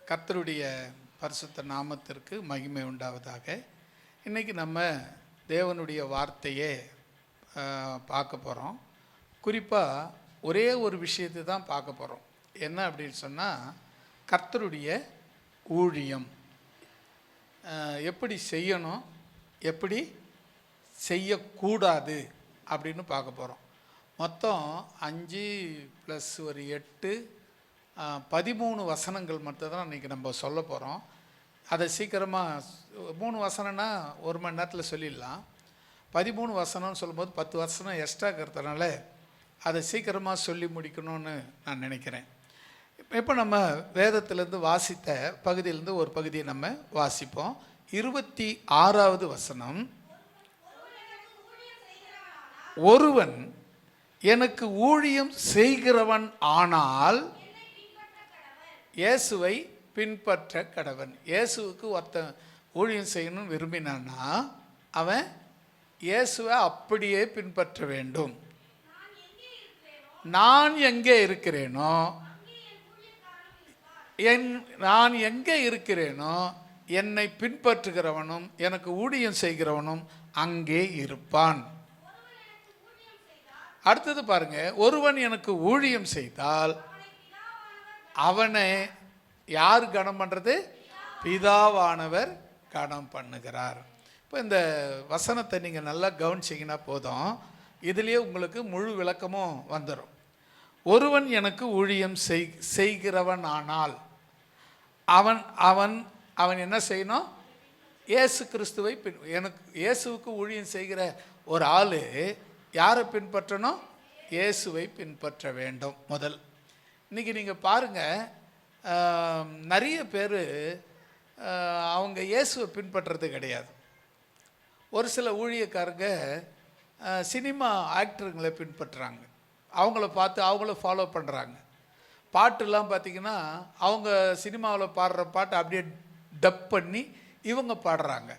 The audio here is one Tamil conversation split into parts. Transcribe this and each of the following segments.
கர்த்தருடைய பரிசுத்த நாமத்திற்கு மகிமை உண்டாவதாக. இன்றைக்கி நம்ம தேவனுடைய வார்த்தையே பார்க்க போகிறோம். குறிப்பாக ஒரே ஒரு விஷயத்தை தான் பார்க்க போகிறோம். என்ன அப்படின்னு சொன்னால், கர்த்தருடைய ஊழியம் எப்படி செய்யணும், எப்படி செய்யக்கூடாது அப்படின்னு பார்க்க போகிறோம். மொத்தம் 5 + ஒரு 8 13 வசனங்கள் மட்டும் தான் இன்றைக்கி நம்ம சொல்ல போகிறோம். அதை சீக்கிரமாக 3 வசனம்னா 1 மணி நேரத்தில் சொல்லிடலாம். 13 வசனம்னு சொல்லும்போது 10 வசனம் எக்ஸ்ட்ரா இருக்கிறதுனால அதை சீக்கிரமாக சொல்லி முடிக்கணும்னு நான் நினைக்கிறேன். இப்போ நம்ம வேதத்திலேருந்து வாசித்த பகுதியிலேருந்து ஒரு பகுதியை நம்ம வாசிப்போம். 26வது வசனம், ஒருவன் எனக்கு ஊழியம் செய்கிறவன் ஆனால் இயேசுவை பின்பற்ற கடவன். இயேசுவுக்கு ஒருத்தன் ஊழியம் செய்யணும்னு விரும்பினான்னா அவன் இயேசுவை அப்படியே பின்பற்ற வேண்டும். நான் எங்கே இருக்கிறேனோ நான் எங்கே இருக்கிறேனோ என்னை பின்பற்றுகிறவனும் எனக்கு ஊழியம் செய்கிறவனும் அங்கே இருப்பான். அடுத்தது பாருங்க, ஒருவன் எனக்கு ஊழியம் செய்தால் அவனை யார் கனம் பண்ணுறது? பிதாவானவர் கனம் பண்ணுகிறார். இப்போ இந்த வசனத்தை நீங்கள் நல்லா கவனிச்சிங்கன்னா போதும், இதுலேயே உங்களுக்கு முழு விளக்கமும் வந்துடும். ஒருவன் எனக்கு ஊழியம் செய்கிறவன் ஆனால் அவன் அவன் அவன் என்ன செய்யணும்? இயேசு கிறிஸ்துவை எனக்கு இயேசுவுக்கு ஊழியம் செய்கிற ஒரு ஆள் யாரை பின்பற்றணும்? இயேசுவை பின்பற்ற வேண்டும். முதல் இன்றைக்கி நீங்கள் பாருங்கள், நிறைய பேர் அவங்க இயேசுவை பின்பற்றுறது கிடையாது. ஒரு சில ஊழியக்காரங்க சினிமா ஆக்டருங்களை பின்பற்றுறாங்க. அவங்கள பார்த்து அவங்கள ஃபாலோ பண்ணுறாங்க. பாட்டுலாம் பார்த்திங்கன்னா அவங்க சினிமாவில் பாடுற பாட்டு அப்படியே டப் பண்ணி இவங்க பாடுறாங்க.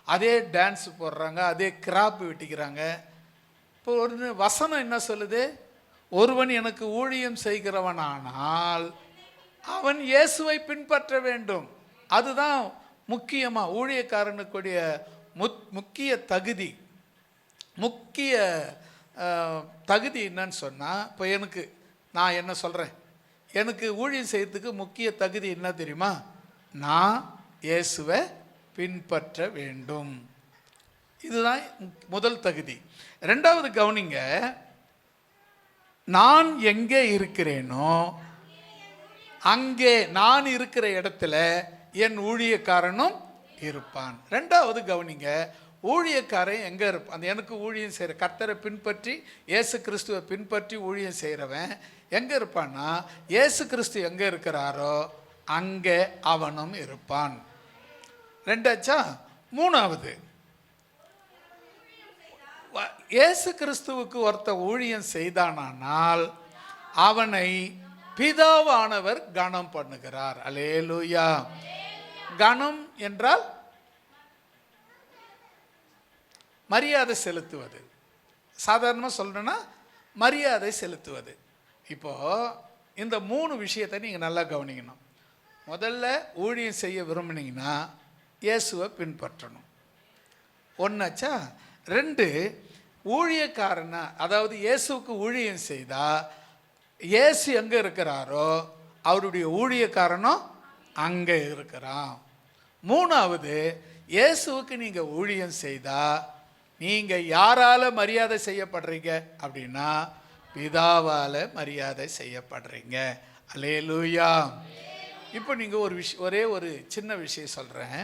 அதே டான்ஸ் போடுறாங்க, அதே கிராப் வெட்டிக்கிறாங்க. இப்போ ஒரு வசனம் என்ன சொல்லுது? ஒருவன் எனக்கு ஊழியம் செய்கிறவனானால் அவன் இயேசுவை பின்பற்ற வேண்டும். அதுதான் முக்கியமாக ஊழியக்காரனுக்குடைய முக்கிய தகுதி. முக்கிய தகுதி என்னன்னு சொன்னால், இப்போ நான் என்ன சொல்கிறேன், எனக்கு ஊழியம் செய்யறதுக்கு முக்கிய தகுதி என்ன தெரியுமா? நான் இயேசுவை பின்பற்ற வேண்டும். இதுதான் முதல் தகுதி. ரெண்டாவது கவனிங்க, நான் எங்கே இருக்கிறேனோ அங்கே நான் இருக்கிற இடத்துல என் ஊழியக்காரனும் இருப்பான். ரெண்டாவது கவனிங்க, ஊழியக்காரன் எங்கே இருப்பான்? அந்த எனக்கு ஊழியம் செய்கிற கர்த்தரை பின்பற்றி இயேசு கிறிஸ்துவை பின்பற்றி ஊழியம் செய்கிறவன் எங்கே இருப்பான்னா, இயேசு கிறிஸ்து எங்கே இருக்கிறாரோ அங்கே அவனும் இருப்பான். ரெண்டாச்சா? மூணாவது, இயேசு கிறிஸ்துவுக்கு ஒருத்த ஊழியம் செய்தானால் அவனை பிதாவானவர் கனம் பண்ணுகிறார். அல்லேலூயா. கனம் என்றால் மரியாதை செலுத்துவது. சாதாரணமாக சொல்லணும்னா மரியாதை செலுத்துவது. இப்போது இந்த 3 விஷயத்தை நீங்கள் நல்லா கவனிக்கணும். முதல்ல, ஊழியம் செய்ய விரும்பினீங்கன்னா இயேசுவை பின்பற்றணும். ஒன்றாச்சா? 2, ஊழியக்காரனா, அதாவது இயேசுவுக்கு ஊழியம் செய்தால் இயேசு எங்கே இருக்கிறாரோ அவருடைய ஊழியக்காரனும் அங்கே இருக்கிறான். மூணாவது, இயேசுவுக்கு நீங்கள் ஊழியம் செய்தால் நீங்கள் யாரால் மரியாதை செய்யப்படுறீங்க அப்படின்னா பிதாவால் மரியாதை செய்யப்படுறீங்க. அல்லேலூயா. இப்போ நீங்கள் ஒரே ஒரு சின்ன விஷயம் சொல்கிறேன்.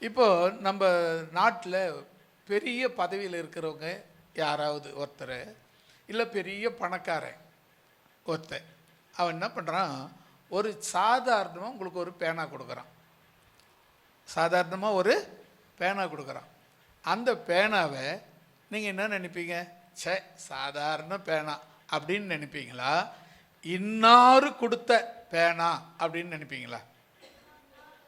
இப்போது நம்ம நாட்டில் பெரிய பதவியில் இருக்கிறவங்க யாராவது ஒருத்தர், இல்லை பெரிய பணக்காரன் ஒருத்தர், அவன் என்ன பண்ணுறான், ஒரு சாதாரணமாக உங்களுக்கு ஒரு பேனா கொடுக்குறான். சாதாரணமாக ஒரு பேனா கொடுக்குறான். அந்த பேனாவை நீங்கள் என்ன நினைப்பீங்க? சாதாரண பேனா அப்படின்னு நினைப்பீங்களா? இன்னாரு கொடுத்த பேனா அப்படின்னு நினைப்பீங்களா?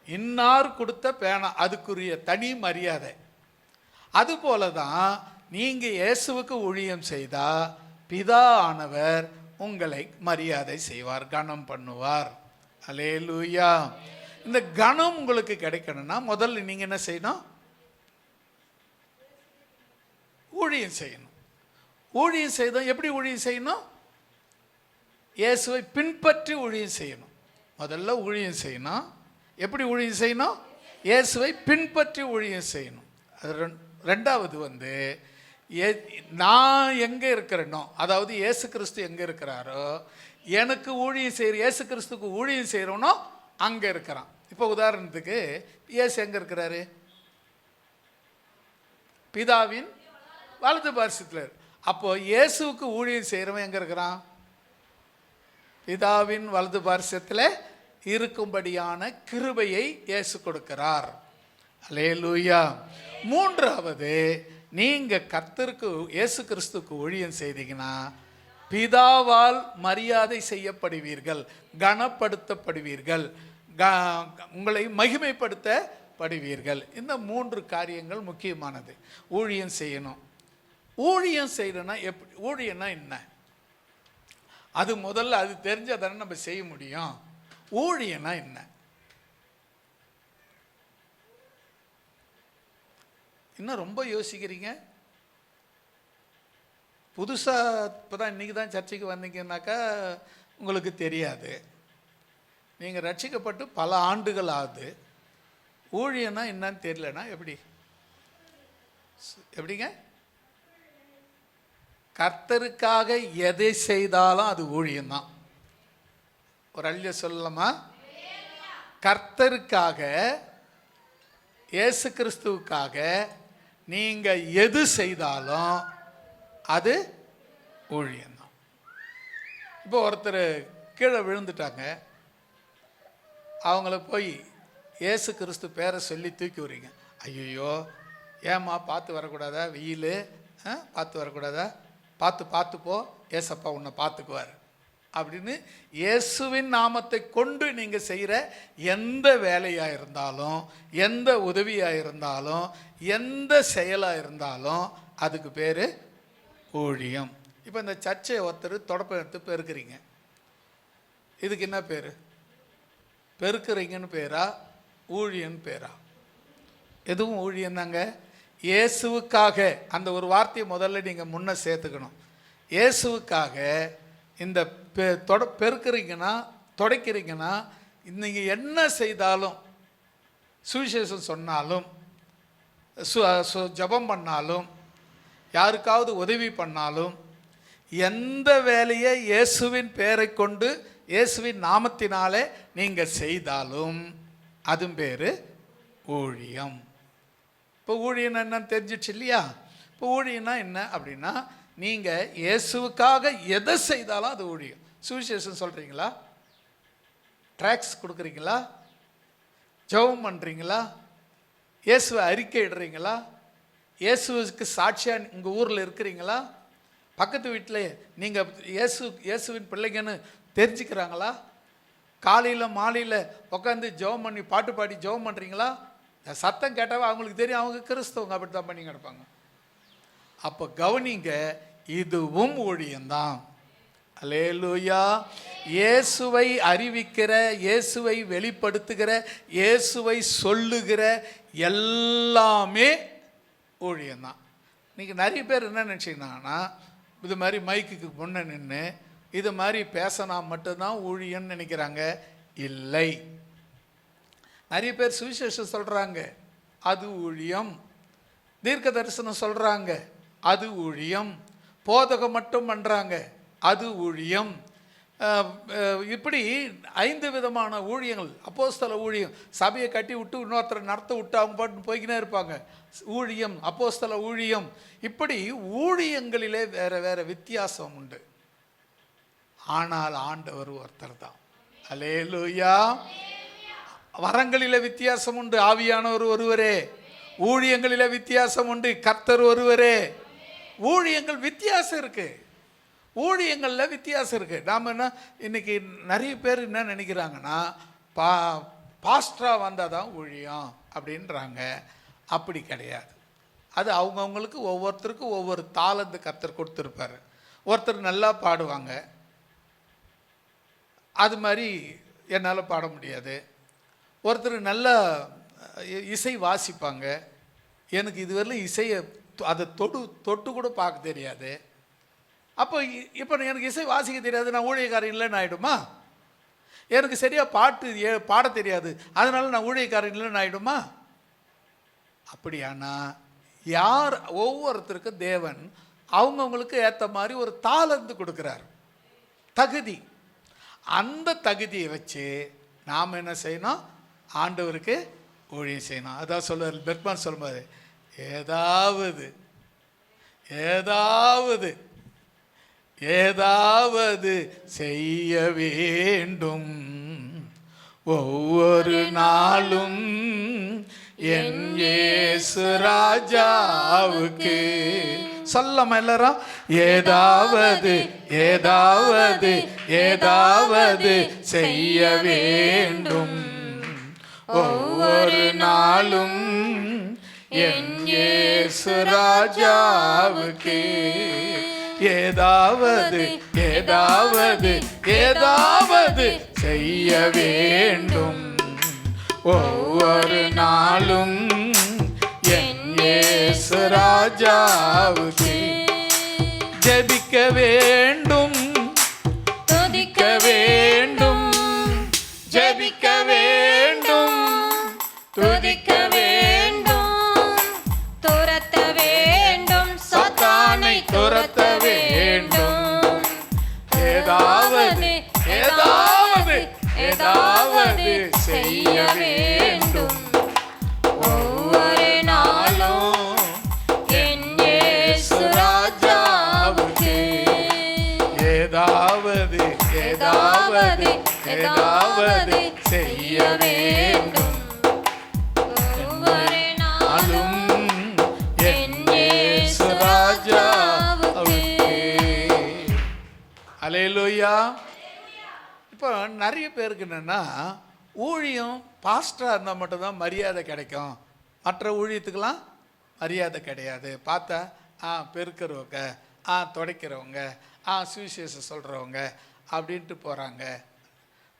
இன்னார் கொடுத்த பேனா, அதுக்குரிய தனி மரியாதை. அதுபோல தான் நீங்கள் இயேசுவுக்கு ஊழியம் செய்தால் பிதா ஆனவர் உங்களை மரியாதை செய்வார், கனம் பண்ணுவார். அல்லேலூயா. இந்த கனம் உங்களுக்கு கிடைக்கணும்னா முதல்ல நீங்கள் என்ன செய்யணும்? ஊழியம் செய்யணும். ஊழியம் செய்தோம். எப்படி ஊழியம் செய்யணும்? இயேசுவை பின்பற்றி ஊழியம் செய்யணும். முதல்ல ஊழியம் செய்யணும். எப்படி ஊழியம் செய்யணும்? இயேசுவை பின்பற்றி ஊழியம் செய்யணும். அது ரெண்டாவது நான் எங்கே இருக்கிறேனோ, அதாவது இயேசு கிறிஸ்து எங்கே இருக்கிறாரோ, எனக்கு ஊழியம் செய்கிற இயேசு கிறிஸ்துக்கு ஊழியம் செய்கிறவனோ அங்கே இருக்கிறான். இப்போ உதாரணத்துக்கு இயேசு எங்கே இருக்கிறாரு? பிதாவின் வலது பார்சத்தில். அப்போ இயேசுவுக்கு ஊழியம் செய்கிறவன் எங்கே இருக்கிறான்? பிதாவின் வலது பார்சத்தில் இருக்கும்படியான கிருபையை இயேசு கொடுக்கிறார். அல்லேலூயா. மூன்றாவது, நீங்கள் கர்த்தருக்கு இயேசு கிறிஸ்துக்கு ஊழியம் செய்தீங்கன்னா பிதாவால் மரியாதை செய்யப்படுவீர்கள், கனப்படுத்தப்படுவீர்கள், உங்களை மகிமைப்படுத்தப்படுவீர்கள். இந்த 3 காரியங்கள் முக்கியமானது. ஊழியம் செய்யணும். ஊழியம் செய்யணும்னா எப்படி? ஊழியம்னா என்ன? அது முதல்ல அது தெரிஞ்சால் தானே நம்ம செய்ய முடியும். ஊழியம்னா என்ன? இன்னும் ரொம்ப யோசிக்கிறீங்க. புதுசாக இப்போ தான் இன்றைக்கி தான் சர்ச்சைக்கு வந்தீங்கன்னாக்கா உங்களுக்கு தெரியாது. நீங்கள் ரட்சிக்கப்பட்டு பல ஆண்டுகள் ஆகுது. ஊழியம்னா என்னன்னு தெரியலனா எப்படிங்க? கர்த்தருக்காக எதை செய்தாலும் அது ஊழியம்தான். ஒரு அழிய சொல்லலாமா? கர்த்தருக்காக, இயேசு கிறிஸ்துவுக்காக நீங்கள் எது செய்தாலும் அது ஊழியம்தான். இப்போ ஒருத்தர் கீழே விழுந்துட்டாங்க, அவங்கள போய் இயேசு கிறிஸ்து பேரை சொல்லி தூக்கி விடுறீங்க. ஐயோ ஏம்மா பார்த்து வரக்கூடாதா? வெயில் பார்த்து வரக்கூடாதா? பார்த்து போ, ஏசப்பா உன்னை பார்த்துக்குவார் அப்படின்னு இயேசுவின் நாமத்தை கொண்டு நீங்கள் செய்கிற எந்த வேலையாக இருந்தாலும், எந்த உதவியாக இருந்தாலும், எந்த செயலாக இருந்தாலும் அதுக்கு பேர் ஊழியம். இப்போ இந்த சர்ச்சை ஒருத்தர் தொடப்பம் எடுத்து பெருக்கிறீங்க, இதுக்கு என்ன பேர்? பெருக்கிறீங்கன்னு பேரா, ஊழியன்னு பேரா? எதுவும் ஊழியம் தாங்க. இயேசுவுக்காக அந்த ஒரு வார்த்தையை முதல்ல நீங்கள் முன்ன சேர்த்துக்கணும். இயேசுவுக்காக இந்த பெருக்கிறீங்கன்னா, துடைக்கிறீங்கன்னா, நீங்கள் என்ன செய்தாலும், சுவிசேஷம் சொன்னாலும், ஜபம் பண்ணாலும், யாருக்காவது உதவி பண்ணாலும், எந்த வேலையை இயேசுவின் பெயரை கொண்டு இயேசுவின் நாமத்தினாலே நீங்கள் செய்தாலும் அதுவும் பேர் ஊழியம். இப்போ ஊழியம் என்னன்னு தெரிஞ்சிடுச்சு இல்லையா? இப்போ ஊழியம்னா என்ன அப்படின்னா, நீங்கள் இயேசுவுக்காக எதை செய்தாலும் அது ஊழியம். சுவிசேஷம் சொல்கிறீங்களா? ட்ராக்ஸ் கொடுக்குறீங்களா? ஜெபம் பண்ணுறீங்களா? இயேசுவை அறிக்கை இடுறீங்களா? இயேசுவுக்கு சாட்சியாக உங்கள் ஊரில் இருக்கிறீங்களா? பக்கத்து வீட்டில் நீங்கள் இயேசுவின் பிள்ளைங்கன்னு தெரிஞ்சுக்கிறாங்களா? காலையில் மாலையில் உட்காந்து ஜெபம் பண்ணி பாட்டு பாடி ஜெபம் பண்ணுறீங்களா? சத்தம் கேட்டாவே அவங்களுக்கு தெரியும் அவங்க கிறிஸ்தவங்க அப்படி தான் பண்ணி கிடப்பாங்க. அப்போ கவனிங்க, இதுவும் ஊழியம்தான். அல்லேலூயா. இயேசுவை அறிவிக்கிற, இயேசுவை வெளிப்படுத்துகிற, இயேசுவை சொல்லுகிற எல்லாமே ஊழியம்தான். இன்றைக்கி நிறைய பேர் என்ன நினச்சிங்கன்னா, இது மாதிரி மைக்குக்கு முன்னே நின்று இது மாதிரி பேசினா மட்டும்தான் ஊழியன்னு நினைக்கிறாங்க. இல்லை. நிறைய பேர் சுவிசேஷம் சொல்கிறாங்க, அது ஊழியம். தீர்க்க தரிசனம் சொல்கிறாங்க, அது ஊழியம். போதகம் மட்டும் பண்ணுறாங்க, அது ஊழியம். இப்படி 5 விதமான ஊழியங்கள். அப்போஸ்தல ஊழியம், சபையை கட்டி விட்டு இன்னொருத்தரை நடத்த விட்டு அவங்க பாட்டு போய்க்கினே இருப்பாங்க, ஊழியம். அப்போஸ்தல ஊழியம். இப்படி ஊழியங்களிலே வேறு வேறு வித்தியாசம் உண்டு. ஆனால் ஆண்டவர் ஒருத்தர் தான். அல்லேலூயா. வரங்களிலே வித்தியாசம் உண்டு, ஆவியானவர் ஒருவரே. ஊழியங்களிலே வித்தியாசம் உண்டு, கர்த்தர் ஒருவரே. ஊழியங்கள் வித்தியாசம் இருக்குது, ஊழியங்களில் வித்தியாசம் இருக்குது. நாம் என்ன இன்றைக்கி நிறைய பேர் என்ன நினைக்கிறாங்கன்னா, பாஸ்டராக வந்தால் தான் ஊழியம் அப்படின்றாங்க. அப்படி கிடையாது. அது அவங்கவுங்களுக்கு ஒவ்வொருத்தருக்கும் ஒவ்வொரு தாளந்து கர்த்தர் கொடுத்துருப்பார். ஒருத்தர் நல்லா பாடுவாங்க, அது மாதிரி என்னால் பாட முடியாது. ஒருத்தர் நல்ல இசை வாசிப்பாங்க, எனக்கு இதுவரையிலும் இசையை அதை தொட்டு கூட பார்க்க தெரியாது. அப்போ இப்போ எனக்கு இசை வாசிக்க தெரியாது, நான் ஊழியக்காரன் இல்லைன்னு ஆகிடுமா? எனக்கு சரியாக பாட தெரியாது, அதனால நான் ஊழியக்காரன் இல்லைன்னு ஆகிடுமா? அப்படியானா யார் ஒவ்வொருத்தருக்கும் தேவன் அவங்கவுங்களுக்கு ஏற்ற மாதிரி ஒரு தாளந்து கொடுக்குறார், தகுதி. அந்த தகுதியை வச்சு நாம் என்ன செய்யணும்? ஆண்டவருக்கு ஊழியம் செய்யணும். அதான் சொல்லுவார் பெர்க்மன் சொல்லும்போது, ஏதாவது ஏதாவது ஏதாவது செய்ய வேண்டும் ஒவ்வொரு நாளும் என் இயேசு ராஜாவுக்கு. சொல்லமா எல்லாரும்? ஏதாவது ஏதாவது ஏதாவது செய்ய வேண்டும் ஒவ்வொரு நாளும் என் இயேசு ராஜாவுக்கு. ஏதாவது ஏதாவது ஏதாவது செய்ய வேண்டும் ஒவ்வொரு நாளும் என் இயேசு ராஜாவுக்கு. ஜெபிக்க வேண்டும், துதிக்க வேண்டும், ஜெபிக்க வேண்டும், துதிக்க வேண்டும், துரத்த வேண்டும், சாத்தானை துரத்த வேண்டும். ஏதாவது ஏதாவது ஏதாவது செய்ய வேண்டும் ஒவ்வொரு நாளும் என் இயேசு ராஜாவுக்கு. ஏதாவது ஏதாவது ஏதாவது செய்ய வேண்டும் ஒவ்வொரு நாளும் என் இயேசு ராஜாவுக்கு. அல்லேலூயா. இப்போ நிறைய பேருக்கு என்னென்னா, ஊழியம் பாஸ்டராக இருந்தால் மட்டும்தான் மரியாதை கிடைக்கும், மற்ற ஊழியத்துக்கெல்லாம் மரியாதை கிடையாது. பார்த்தா பெருக்கிறவங்க, துடைக்கிறவங்க, சுவிசேஷம் சொல்கிறவங்க அப்படின்ட்டு போகிறாங்க.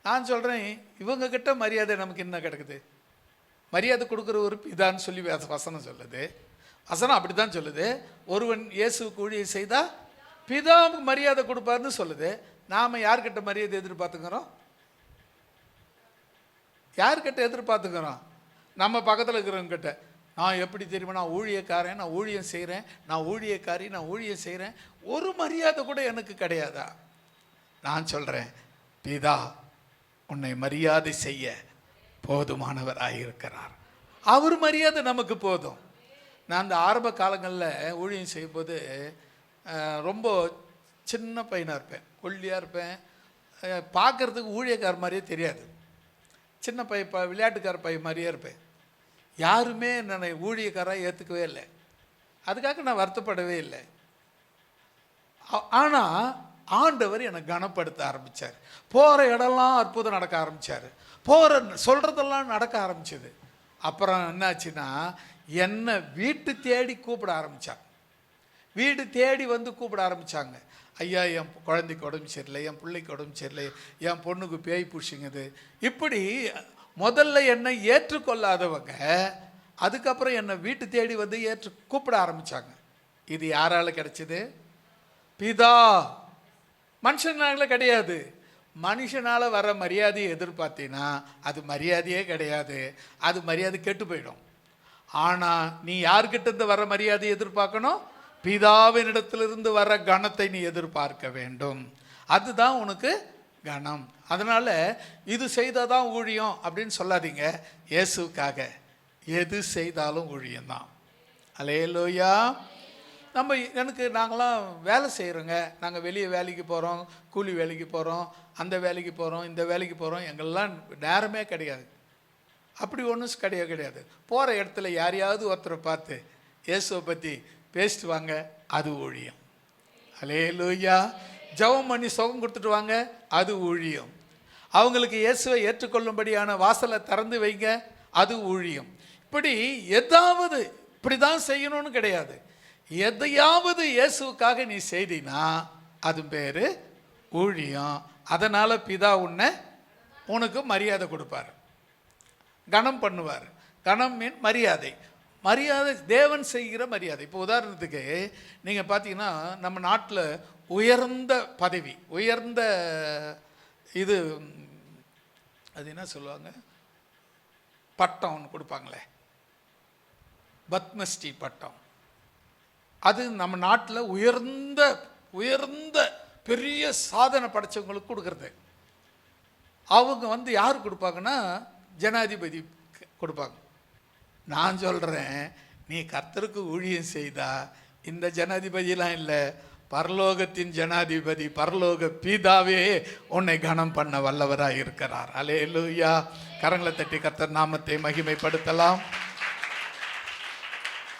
நான் சொல்கிறேன், இவங்கக்கிட்ட மரியாதை நமக்கு என்ன கிடக்குது? மரியாதை கொடுக்குற ஒரு பிதான்னு சொல்லி வசனம் சொல்லுது. வசனம் அப்படி தான் சொல்லுது. ஒருவன் இயேசுவுக்கு ஊழியம் செய்தால் பிதாவுக்கு மரியாதை கொடுப்பாருன்னு சொல்லுது. நாம் யார்கிட்ட மரியாதை எதிர்பார்த்துக்கிறோம்? யார்கிட்ட எதிர்பார்த்துக்கிறோம்? நம்ம பக்கத்தில் இருக்கிறவங்கிட்ட. நான் எப்படி தெரியுமா, நான் ஊழியக்காரன், நான் ஊழியம் செய்கிறேன், நான் ஊழியக்காரி, நான் ஊழியம் செய்கிறேன். ஒரு மரியாதை கூட எனக்கு கிடையாதா? நான் சொல்கிறேன், பிதா உன்னை மரியாதை செய்ய போதுமானவராக இருக்கிறார். அவர் மரியாதை நமக்கு போதும். நான் அந்த ஆரம்ப காலங்களில் ஊழியம் செய்யும்போது ரொம்ப சின்ன பையனாக இருப்பேன், ஒல்லியாக இருப்பேன், பார்க்குறதுக்கு ஊழியக்கார மாதிரியே தெரியாது. சின்ன விளையாட்டுக்கார பையன் மாதிரியே இருப்பேன். யாருமே என்னை ஊழியக்காராக ஏற்றுக்கவே இல்லை. அதுக்காக நான் வருத்தப்படவே இல்லை. ஆனால் ஆண்டவர் என்னை கனப்படுத்த ஆரம்பித்தார். போகிற இடம்லாம் அற்புதம் நடக்க ஆரம்பித்தார். சொல்கிறதெல்லாம் நடக்க ஆரம்பிச்சது. அப்புறம் என்னாச்சுன்னா, என்னை வீட்டு தேடி கூப்பிட ஆரம்பித்தாங்க. வீடு தேடி வந்து கூப்பிட ஆரம்பித்தாங்க. ஐயா, என் குழந்தைக்கு உடம்பு சரியில்லை, என் பிள்ளைக்கு உடம்பு சரியில்லை, என் பொண்ணுக்கு பேய் பிடிச்சிங்குது. இப்படி முதல்ல என்னை ஏற்றுக்கொள்ளாதவங்க அதுக்கப்புறம் என்னை வீட்டு தேடி வந்து கூப்பிட ஆரம்பித்தாங்க. இது யாரால் கிடைச்சிது? பிதா. மனுஷனால கிடையாது. மனுஷனால் வர மரியாதையை எதிர்பார்த்தீங்கன்னா அது மரியாதையே கிடையாது, அது மரியாதை கெட்டு போயிடும். ஆனால் நீ யார்கிட்ட இருந்து வர மரியாதையை எதிர்பார்க்கணும்? பிதாவினிடத்திலிருந்து வர கணத்தை நீ எதிர்பார்க்க வேண்டும். அதுதான் உனக்கு கணம். அதனால் இது செய்தாதான் ஊழியம் அப்படின்னு சொல்லாதீங்க. இயேசுக்காக எது செய்தாலும் ஊழியம்தான். அல்லேலூயா. நாங்களாம் வேலை செய்கிறோங்க. நாங்கள் வெளியே வேலைக்கு போகிறோம், கூலி வேலைக்கு போகிறோம், அந்த வேலைக்கு போகிறோம், இந்த வேலைக்கு போகிறோம். எங்கெல்லாம் நேரமே கிடையாது. அப்படி ஒன்றும் கிடையாது. போகிற இடத்துல யாரையாவது ஒருத்தரை பார்த்து இயேசுவை பற்றி பேசிட்டு வாங்க, அது ஊழியம். அல்லேலூயா. ஜெபம் பண்ணி சுகம் கொடுத்துட்டு வாங்க, அது ஊழியம். அவங்களுக்கு இயேசுவை ஏற்றுக்கொள்ளும்படியான வாசலை திறந்து வைங்க, அது ஊழியம். இப்படி எதாவது இப்படி தான் செய்யணும்னு கிடையாது. எதையாவது இயேசுக்காக நீ செய்தினா அது பேர் ஊழியம். அதனால் பிதா உனக்கு மரியாதை கொடுப்பார். கனம் பண்ணுவார். கனம் மீன் மரியாதை. மரியாதை தேவன் செய்கிற மரியாதை. இப்போ உதாரணத்துக்கு நீங்கள் பார்த்தீங்கன்னா நம்ம நாட்டில் உயர்ந்த பதவி, உயர்ந்த இது, அது என்ன சொல்லுவாங்க, பட்டம் ஒன்று கொடுப்பாங்களே, பத்மஸ்ரீ பட்டம். அது நம்ம நாட்டில் உயர்ந்த உயர்ந்த பெரிய சாதனை படைச்சவங்களுக்கு கொடுக்கறது. அவங்க யார் கொடுப்பாங்கன்னா ஜனாதிபதி கொடுப்பாங்க. நான் சொல்கிறேன், நீ கர்த்தருக்கு ஊழியம் செய்தா இந்த ஜனாதிபதியெலாம் இல்லை, பரலோகத்தின் ஜனாதிபதி பரலோக பிதாவே உன்னை கனம் பண்ண வல்லவராக இருக்கிறார். அல்லேலூயா. கரங்களை தட்டி கர்த்தர் நாமத்தை மகிமைப்படுத்தலாம்.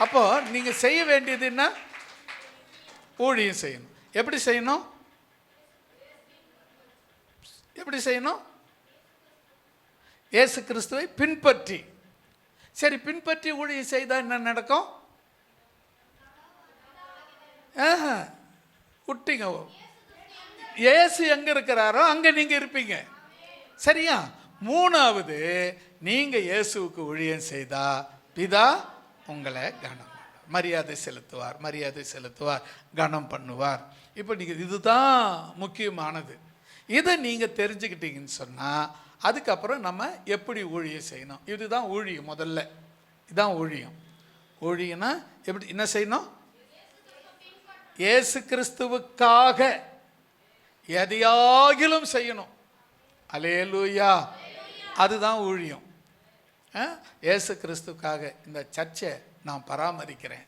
அப்போ நீங்கள் செய்ய வேண்டியது என்ன? ஊழியம் செய்யணும். எப்படி செய்யணும்? எப்படி செய்யணும்? இயேசு கிறிஸ்துவை பின்பற்றி. சரி, பின்பற்றி ஊழியம் செய்தால் என்ன நடக்கும்? விட்டீங்க. இயேசு எங்க இருக்கிறாரோ அங்க நீங்க இருப்பீங்க. சரியா? மூணாவது, நீங்க இயேசுவுக்கு ஊழியம் செய்தா பிதா உங்களை கனம் மரியாதை செலுத்துவார், மரியாதை செலுத்துவார், கனம் பண்ணுவார். இப்போ நீங்கள் இதுதான் முக்கியமானது. இதை நீங்கள் தெரிஞ்சுக்கிட்டீங்கன்னு சொன்னால் அதுக்கப்புறம் நம்ம எப்படி ஊழியம் செய்யணும். இதுதான் ஊழியம். முதல்ல இதுதான் ஊழியம். ஊழியம்னா எப்படி என்ன செய்யணும்? இயேசு கிறிஸ்துவுக்காக எதையாகிலும் செய்யணும். அல்லேலூயா. அதுதான் ஊழியம். இயேசு கிறிஸ்துவுக்காக இந்த சர்ச்சை நான் பராமரிக்கிறேன்.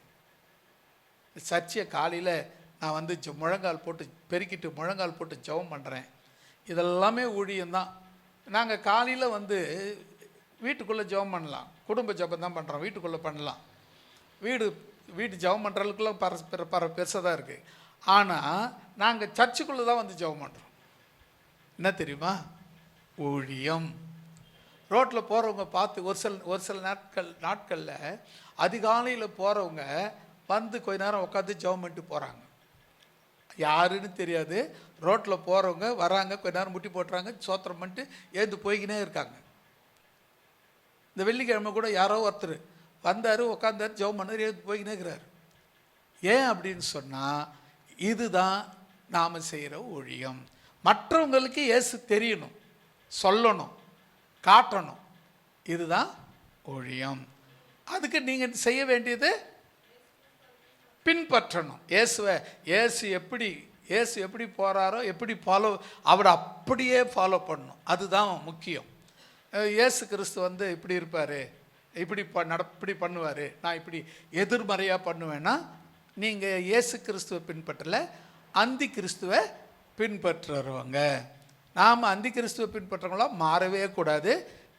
சர்ச்சை காலையில் நான் முழங்கால் போட்டு பெருக்கிட்டு முழங்கால் போட்டு ஜெபம் பண்ணுறேன். இதெல்லாமே ஊழியம்தான். நாங்கள் காலையில் வீட்டுக்குள்ளே ஜெபம் பண்ணலாம், குடும்ப ஜெபம் தான் பண்ணுறோம், வீட்டுக்குள்ளே பண்ணலாம். வீட்டு ஜெபம் பண்ணுற அளவுக்குலாம் பெருசாக தான் இருக்குது. ஆனால் நாங்கள் சர்ச்சுக்குள்ளே தான் ஜெபம் பண்ணுறோம். என்ன தெரியுமா? ஊழியம். ரோட்டில் போகிறவங்க பார்த்து ஒரு சில நாட்களில் அதிகாலையில் போகிறவங்க கொஞ்ச நேரம் உட்காந்து ஜெபம் பண்ணிட்டு போகிறாங்க. யாருன்னு தெரியாது. ரோட்டில் போகிறவங்க வராங்க, கொஞ்ச நேரம் முட்டி போட்டுறாங்க, சோத்திரம் பண்ணிட்டு ஏந்து போய்கினே இருக்காங்க. இந்த வெள்ளிக்கிழமை கூட யாரோ ஒருத்தர் வந்தார், உட்காந்தார், ஜெபம் பண்ணார், ஏந்து போய்கினே இருக்கிறார். ஏன் அப்படின்னு சொன்னால் இதுதான் நாம் செய்கிற ஊழியம். மற்றவங்களுக்கு இயேசு தெரியணும், சொல்லணும், காட்டணும். இதுதான் ஊழியம். அதுக்கு நீங்கள் செய்ய வேண்டியது பின்பற்றணும். இயேசு எப்படி போகிறாரோ, எப்படி அவரை அப்படியே ஃபாலோ பண்ணணும். அதுதான் முக்கியம். இயேசு கிறிஸ்து இப்படி இருப்பார், இப்படி பண்ணுவார், நான் இப்படி எதிர்மறையாக பண்ணுவேன்னா நீங்கள் இயேசு கிறிஸ்துவை பின்பற்றல, அந்தி கிறிஸ்துவை பின்பற்றுறவங்க. நாம் அந்தி கிறிஸ்துவை பின்பற்றவங்களாம் மாறவே கூடாது.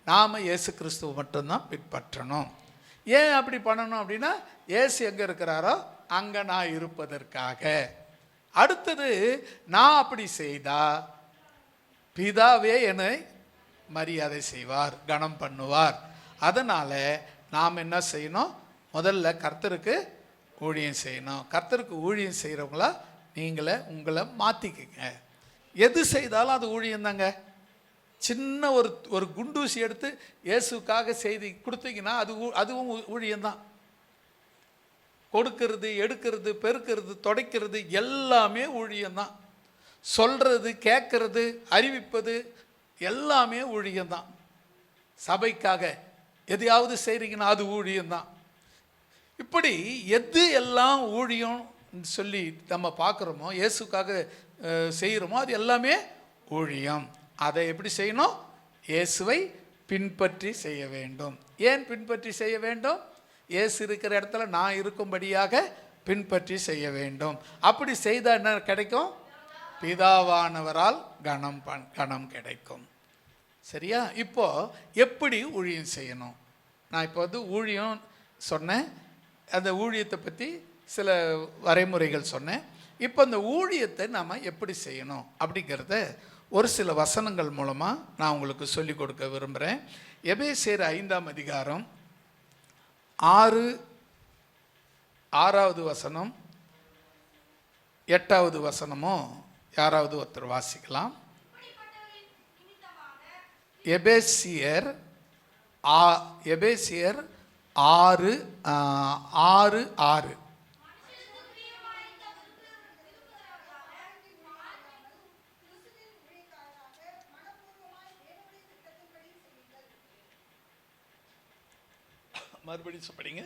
நாம் இயேசு கிறிஸ்துவை மட்டும்தான் பின்பற்றணும். ஏன் அப்படி பண்ணணும் அப்படின்னா, இயேசு எங்கே இருக்கிறாரோ அங்கே நான் இருப்பதற்காக. அடுத்தது, நான் அப்படி செய்தால் பிதாவே என்னை மரியாதை செய்வார், கனம் பண்ணுவார். அதனால் நாம் என்ன செய்யணும்? முதல்ல கர்த்தருக்கு ஊழியம் செய்யணும். கர்த்தருக்கு ஊழியம் செய்கிறவங்களா உங்களை மாற்றிக்குங்க. எது செய்தாலும் அது ஊழியம் தாங்க. சின்ன ஒரு குண்டூசி எடுத்து இயேசுக்காக செய்தி கொடுத்தீங்கன்னா அதுவும் ஊழியம்தான். கொடுக்கிறது, எடுக்கிறது, பெருக்கிறது, துடைக்கிறது எல்லாமே ஊழியம்தான். சொல்கிறது, கேட்கறது, அறிவிப்பது எல்லாமே ஊழியம்தான். சபைக்காக எதையாவது செய்கிறீங்கன்னா அது ஊழியம்தான். இப்படி எது எல்லாம் ஊழியம் சொல்லி நம்ம பார்க்குறோமோ, இயேசுக்காக செய்கிறோமோ, அது எல்லாமே ஊழியம். அதை எப்படி செய்யணும்? இயேசுவை பின்பற்றி செய்ய வேண்டும். ஏன் பின்பற்றி செய்ய வேண்டும்? இயேசு இருக்கிற இடத்துல நான் இருக்கும்படியாக பின்பற்றி செய்ய வேண்டும். அப்படி செய்தால் என்ன கிடைக்கும்? பிதாவானவரால் கனம் கிடைக்கும். சரியா? இப்போ எப்படி ஊழியம் செய்யணும்? நான் இப்போ ஊழியம் சொன்னேன், அந்த ஊழியத்தை பற்றி சில வரைமுறைகள் சொன்னேன். இப்போ அந்த ஊழியத்தை நாம் எப்படி செய்யணும் அப்படிங்கிறத ஒரு சில வசனங்கள் மூலமாக நான் உங்களுக்கு சொல்லிக் கொடுக்க விரும்புகிறேன். எபேசியர் 5ஆம் அதிகாரம் 6வது வசனம் 8வது வசனமும் யாராவது ஒருத்தர் வாசிக்கலாம். எபேசியர் எபேசியர் 6:6. மறுபடியும் படிங்க.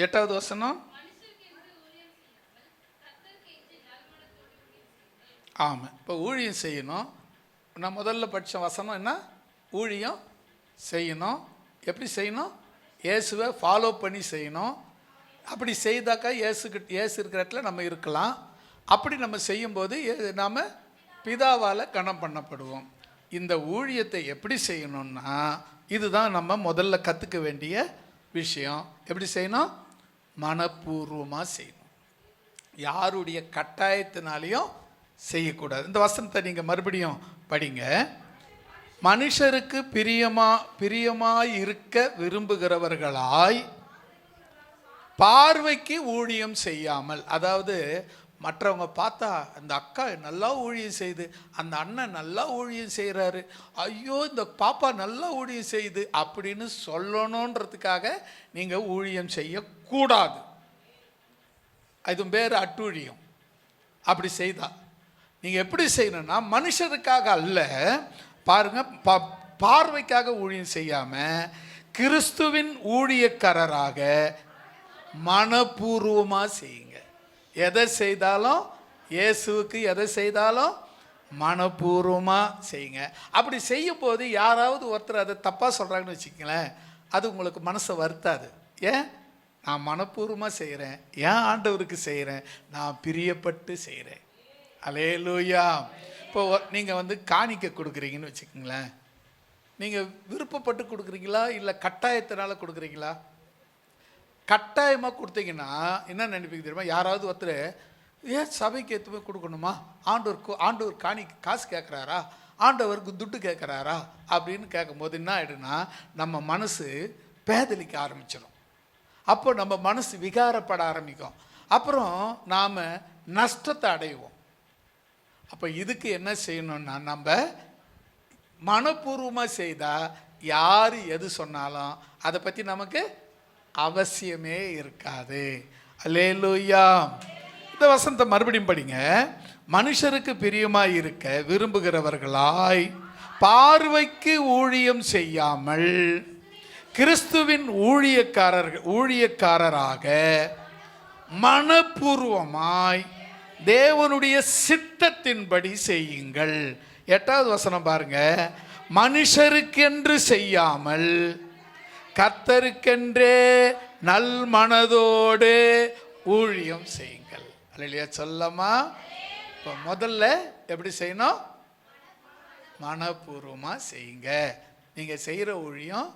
எட்டாவது வசனம். ஆமாம், இப்போ ஊழியம் செய்யணும். நான் முதல்ல படித்த வசனம் என்ன? ஊழியம் செய்யணும். எப்படி செய்யணும்? இயேசுவை ஃபாலோ பண்ணி செய்யணும். அப்படி செய்தாக்கா இயேசு இருக்கிற இடத்துல நம்ம இருக்கலாம். அப்படி நம்ம செய்யும்போது நாம் பிதாவால் கனம் பண்ணப்படுவோம். இந்த ஊழியத்தை எப்படி செய்யணும்னா இதுதான் நம்ம முதல்ல கற்றுக்க வேண்டிய விஷயம். எப்படி செய்யணும்? மனப்பூர்வமாக செய்யணும். யாருடைய கட்டாயத்தினாலையும் செய்யக்கூடாது. இந்த வசனத்தை நீங்கள் மறுபடியும் படிங்க. மனுஷருக்கு பிரியமாய் இருக்க விரும்புகிறவர்களாய் பார்வைக்கு ஊழியம் செய்யாமல். அதாவது மற்றவங்க பார்த்தா அந்த அக்கா நல்லா ஊழியம் செய்யுது, அந்த அண்ணன் நல்லா ஊழியம் செய்கிறாரு, ஐயோ இந்த பாப்பா நல்லா ஊழியம் செய்யுது அப்படின்னு சொல்லணுன்றதுக்காக நீங்கள் ஊழியம் செய்யக்கூடாது. அது பேர் அட்டூழியம். அப்படி செய்தா நீங்கள் எப்படி செய்யணும்னா மனுஷருக்காக அல்ல, பாருங்க, பார்வைக்காக ஊழியம் செய்யாமல் கிறிஸ்துவின் ஊழியக்காரராக மனப்பூர்வமாக செய்யுங்க. எதை செய்தாலும் இயேசுவுக்கு எதை செய்தாலும் மனப்பூர்வமாக செய்யுங்க. அப்படி செய்யும் போது யாராவது ஒருத்தர் அதை தப்பாக சொல்கிறாங்கன்னு வச்சுக்கங்களேன், அது உங்களுக்கு மனசை வருத்தாது. ஏன்? நான் மனப்பூர்வமாக செய்கிறேன், ஏன் ஆண்டவருக்கு செய்கிறேன், நான் பிரியப்பட்டு செய்கிறேன். அல்லேலூயா. இப்போ நீங்கள் காணிக்க கொடுக்குறீங்கன்னு வச்சுக்கோங்களேன், நீங்கள் விருப்பப்பட்டு கொடுக்குறீங்களா இல்லை கட்டாயத்தினால கொடுக்குறீங்களா? கட்டாயமாக கொடுத்தீங்கன்னா என்ன நினைப்பீங்க தெரியுமா? யாராவது ஒருத்தர் ஏன் சபைக்கு எடுத்து போய் கொடுக்கணுமா, ஆண்டவர் காசு கேட்குறாரா, ஆண்டவருக்கு துட்டு கேட்குறாரா அப்படின்னு கேட்கும்போது என்ன ஆகிடுன்னா நம்ம மனசு பேதலிக்க ஆரம்பிச்சிடும். அப்போ நம்ம மனசு விகாரப்பட ஆரம்பிக்கும். அப்புறம் நாம் நஷ்டத்தை அடைவோம். அப்போ இதுக்கு என்ன செய்யணும்னா நம்ம மனப்பூர்வமாக செய்தால் யார் எது சொன்னாலும் அதை பற்றி நமக்கு அவசியமே இருக்காது. அல்லேலூயா. இந்த வசனத்தை மறுபடியும் படிங்க. மனுஷருக்கு பிரியமாய் இருக்க விரும்புகிறவர்களாய் பார்வைக்கு ஊழியம் செய்யாமல் கிறிஸ்துவின் ஊழியக்காரராக மனப்பூர்வமாய் தேவனுடைய சித்தத்தின்படி செய்யுங்கள். எட்டாவது வசனம் பாருங்க. மனுஷருக்கென்று செய்யாமல் கர்த்தருக்கென்றே நல் மனதோடு ஊழியம் செய்யுங்கள். அல்லேலூயா. சொல்லமா? இப்போ முதல்ல எப்படி செய்யணும்? மனப்பூர்வமாக செய்யுங்க. நீங்கள் செய்கிற ஊழியம்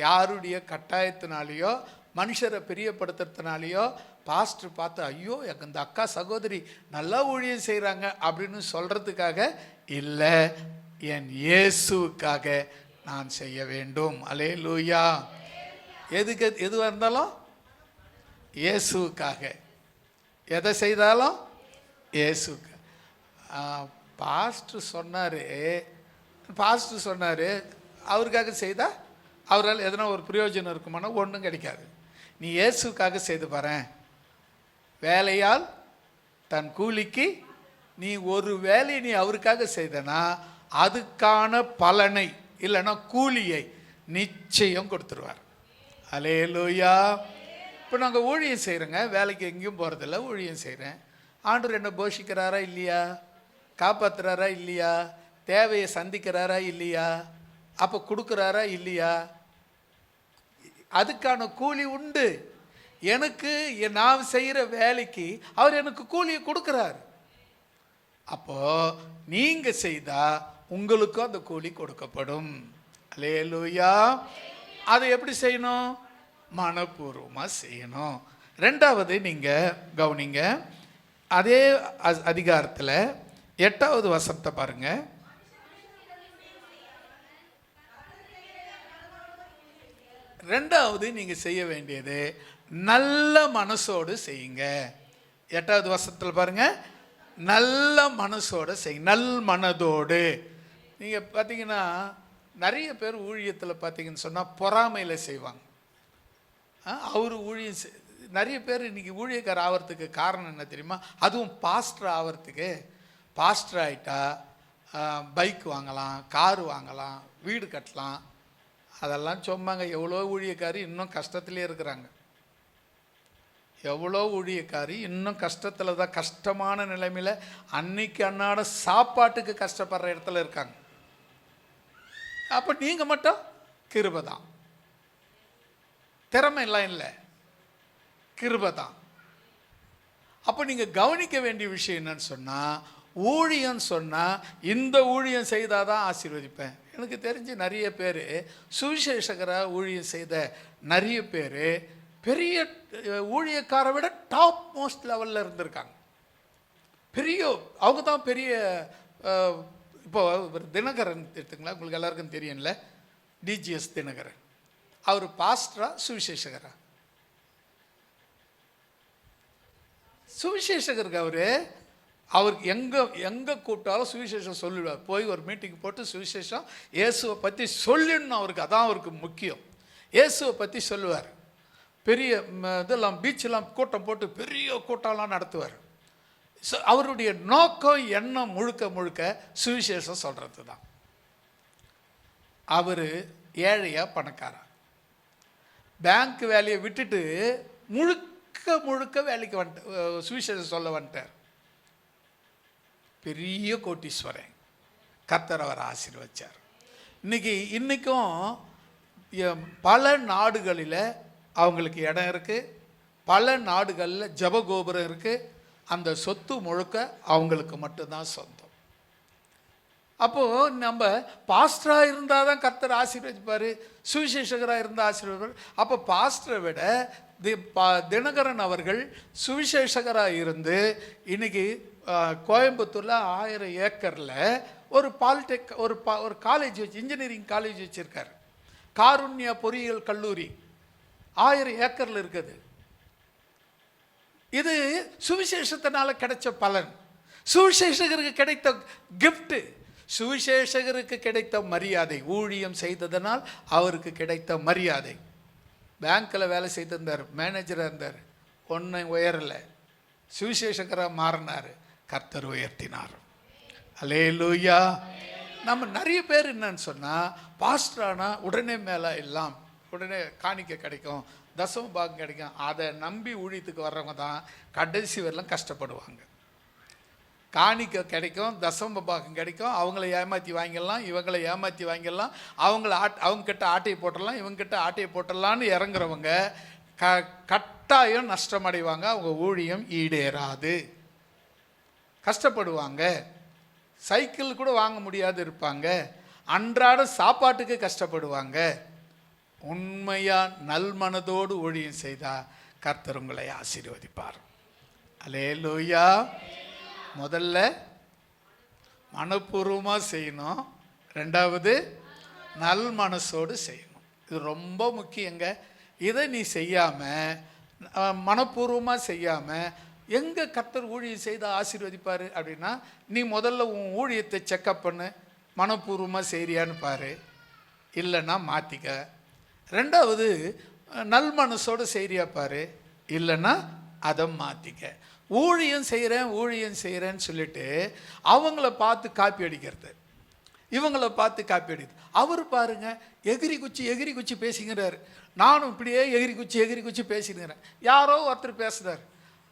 யாருடைய கட்டாயத்தினாலேயோ மனுஷரை பிரியப்படுத்துறதுனாலையோ பாஸ்டர் பார்த்து ஐயோ இந்த அக்கா சகோதரி நல்லா ஊழியம் செய்கிறாங்க அப்படின்னு சொல்கிறதுக்காக இல்லை, என் இயேசுவுக்காக நான் செய்ய வேண்டும். அல்லேலூயா. எதுவாக இருந்தாலும் இயேசுவுக்காக, எதை செய்தாலும் இயேசுக்கு. பாஸ்டர் சொன்னார் அவருக்காக செய்தால் அவரால் எதனா ஒரு பிரயோஜனம் இருக்குமானா ஒன்றும் கிடைக்காது. நீ இயேசுக்காக செய்து பாரேன். வேலையால் தன் கூலிக்கு நீ ஒரு வேலையை நீ அவருக்காக செய்தனா அதுக்கான பலனை இல்லைன்னா கூலியை நிச்சயம் கொடுத்துருவார். அல்லேலூயா. இப்போ நாங்கள் ஊழியம் செய்கிறோங்க, வேலைக்கு எங்கேயும் போகிறதில்ல, ஊழியம் செய்கிறேன். ஆண்டவர் என்ன போஷிக்கிறாரா இல்லையா, காப்பாற்றுறாரா இல்லையா, தேவையை சந்திக்கிறாரா இல்லையா, அப்போ கொடுக்குறாரா இல்லையா, அதுக்கான கூலி உண்டு. எனக்கு நான் செய்கிற வேலைக்கு அவர் எனக்கு கூலியை கொடுக்குறாரு. அப்போது நீங்கள் செய்தால் உங்களுக்கும் அந்த கூலி கொடுக்கப்படும். அல்லேலூயா. அதை எப்படி செய்யணும்? மனப்பூர்வமாக செய்யணும். ரெண்டாவது நீங்கள் கவனிங்க, அதே அதிகாரத்தில் 8வது வசனத்தை பாருங்கள். ரெண்டாவது நீங்கள் செய்ய வேண்டியது நல்ல மனசோடு செய்யுங்க. 8வது வசனத்தில் பாருங்க, நல்ல மனசோடு செய்யுங்க, நல் மனதோடு. நீங்கள் பார்த்தீங்கன்னா நிறைய பேர் ஊழியத்தில் பார்த்தீங்கன்னு சொன்னால் பொறாமையில் செய்வாங்க. அவர் ஊழியம் நிறைய பேர் இன்றைக்கி ஊழியக்கார ஆகிறதுக்கு காரணம் என்ன தெரியுமா? அதுவும் பாஸ்டர் ஆகிறதுக்கு, பாஸ்டர் ஆகிட்டா பைக் வாங்கலாம், காரு வாங்கலாம், வீடு கட்டலாம், அதெல்லாம் சொன்னாங்க. எவ்வளோ ஊழியக்காரி இன்னும் கஷ்டத்துலேயே இருக்கிறாங்க. எவ்வளோ ஊழியக்காரி இன்னும் கஷ்டத்தில் தான், கஷ்டமான நிலைமையில் அன்னைக்கு அன்னாட சாப்பாட்டுக்கு கஷ்டப்படுற இடத்துல இருக்காங்க. அப்போ நீங்கள் மட்டும் கிருபை தான், திறமை எல்லாம் இல்லை, கிருபை தான். அப்போ நீங்கள் கவனிக்க வேண்டிய விஷயம் என்னன்னு சொன்னால், ஊழியம் சொன்னால் இந்த ஊழியம் செய்தால் தான் ஆசீர்வதிப்பேன். எனக்கு தெரிஞ்சு நிறைய பேர் சுவிசேஷகராக ஊழியம் செய்த நிறைய பேர் பெரிய ஊழியக்காரை விட டாப் மோஸ்ட் லெவலில் இருந்திருக்காங்க. பெரிய அவங்க தான் பெரிய. இப்போ தினகரன் எடுத்துங்களா, உங்களுக்கு எல்லாருக்கும் தெரியும்ல, டிஜிஎஸ் தினகரன். அவர் பாஸ்டரா சுவிசேஷகரா? சுவிசேஷகருக்கு அவருக்கு எங்கே கூப்பிட்டாலும் சுவிசேஷம் சொல்லிடுவார். போய் ஒரு மீட்டிங் போட்டு சுவிசேஷம் இயேசுவை பற்றி சொல்லிடணும் அவருக்கு, அதான் அவருக்கு முக்கியம். இயேசுவை பற்றி சொல்லுவார். பெரிய இதெல்லாம் பீச்செல்லாம் கூட்டம் போட்டு பெரிய கூட்டம்லாம் நடத்துவார். அவருடைய நோக்கம் எண்ணம் முழுக்க முழுக்க சுவிசேஷம் சொல்கிறது தான். அவர் ஏழையா பணக்காரா? பேங்க் வேலையை விட்டுட்டு முழுக்க முழுக்க வேலைக்கு வந்துட்டு சுவிசேஷம் சொல்ல வந்துட்டார். பெரிய கோட்டீஸ்வரன். கர்த்தர் அவர் ஆசீர்வதிச்சார். இன்றைக்கும் பல நாடுகளில் அவங்களுக்கு இடம் இருக்குது, பல நாடுகளில் ஜபகோபுரம் இருக்குது. அந்த சொத்து முழுக்க அவங்களுக்கு மட்டும்தான் சொந்தம். அப்போது நம்ம பாஸ்டராக இருந்தால் தான் கர்த்தர் ஆசீர்வதிப்பார், சுவிசேஷகராக இருந்தால் ஆசீர்வதிப்பார். அப்போ பாஸ்டரை விட தினகரன் அவர்கள் சுவிசேஷகராக இருந்து இன்றைக்கி கோயம்புத்தூரில் 1000 ஏக்கரில் ஒரு பாலிடெக் ஒரு காலேஜ் வச்சு, இன்ஜினியரிங் காலேஜ் வச்சுருக்கார். காருண்யா பொறியியல் கல்லூரி 1000 ஏக்கரில் இருக்குது. இது சுவிசேஷத்தினால கிடைச்ச பலன், சுவிசேஷகருக்கு கிடைத்த கிஃப்ட், சுவிசேஷகருக்கு கிடைத்த மரியாதை, ஊழியம் செய்ததனால் அவருக்கு கிடைத்த மரியாதை. பேங்க்கில் வேலை செய்திருந்தார், மேனேஜராக இருந்தார், ஒன்றும் உயரலை. சுவிசேஷகராக மாறினார், கர்த்தர் உயர்த்தினார். அல்லேலூயா. நம்ம நிறைய பேர் என்னன்னு சொன்னால், பாஸ்டரானா உடனே மேலே எல்லாம் உடனே காணிக்க கிடைக்கும், தசம பாகம் கிடைக்கும், அதை நம்பி ஊழியத்துக்கு வர்றவங்க தான் கடைசி வரலாம் கஷ்டப்படுவாங்க. காணிக்க கிடைக்கும், தசம பாகம் கிடைக்கும், அவங்கள ஏமாற்றி வாங்கிடலாம், இவங்களை ஏமாற்றி வாங்கிடலாம், அவங்கக்கிட்ட ஆட்டையை போட்டுடலாம், இவங்ககிட்ட ஆட்டையை போட்டுடலான்னு இறங்குறவங்க கட்டாயம் நஷ்டமடைவாங்க. அவங்க ஊழியம் ஈடேறாது, கஷ்டப்படுவாங்க, சைக்கிள் கூட வாங்க முடியாது இருப்பாங்க, அன்றாட சாப்பாட்டுக்கு கஷ்டப்படுவாங்க. உண்மையாக நல்மனதோடு ஊழியம் செய்தால் கர்த்தர் உங்களை ஆசீர்வதிப்பார். அல்லேலூயா. முதல்ல மனப்பூர்வமாக செய்யணும், ரெண்டாவது நல் மனசோடு செய்யணும். இது ரொம்ப முக்கியங்க. இதை நீ செய்யாமல், மனப்பூர்வமாக செய்யாமல் எங்கே கர்த்தர் ஊழியம் செய்தால் ஆசீர்வதிப்பார் அப்படின்னா, நீ முதல்ல உன் ஊழியத்தை செக்கப் பண்ணு, மனப்பூர்வமாக செய்கிறியான்னு பாரு, இல்லைன்னா மாற்றிக்க. ரெண்டாவது நல் மனசோடு செய்கிறியா பாரு, இல்லைன்னா அதை மாற்றிக்க. ஊழியம் செய்கிறேன்னு சொல்லிட்டு அவங்கள பார்த்து காப்பி அடிக்கிறது, இவங்களை பார்த்து காப்பி அடிக்கிறது. அவர் பாருங்க எகிரி குச்சி பேசிக்கிறார், நானும் இப்படியே எகிரி குச்சி பேசிக்கிறேன். யாரோ ஒருத்தர் பேசுகிறார்,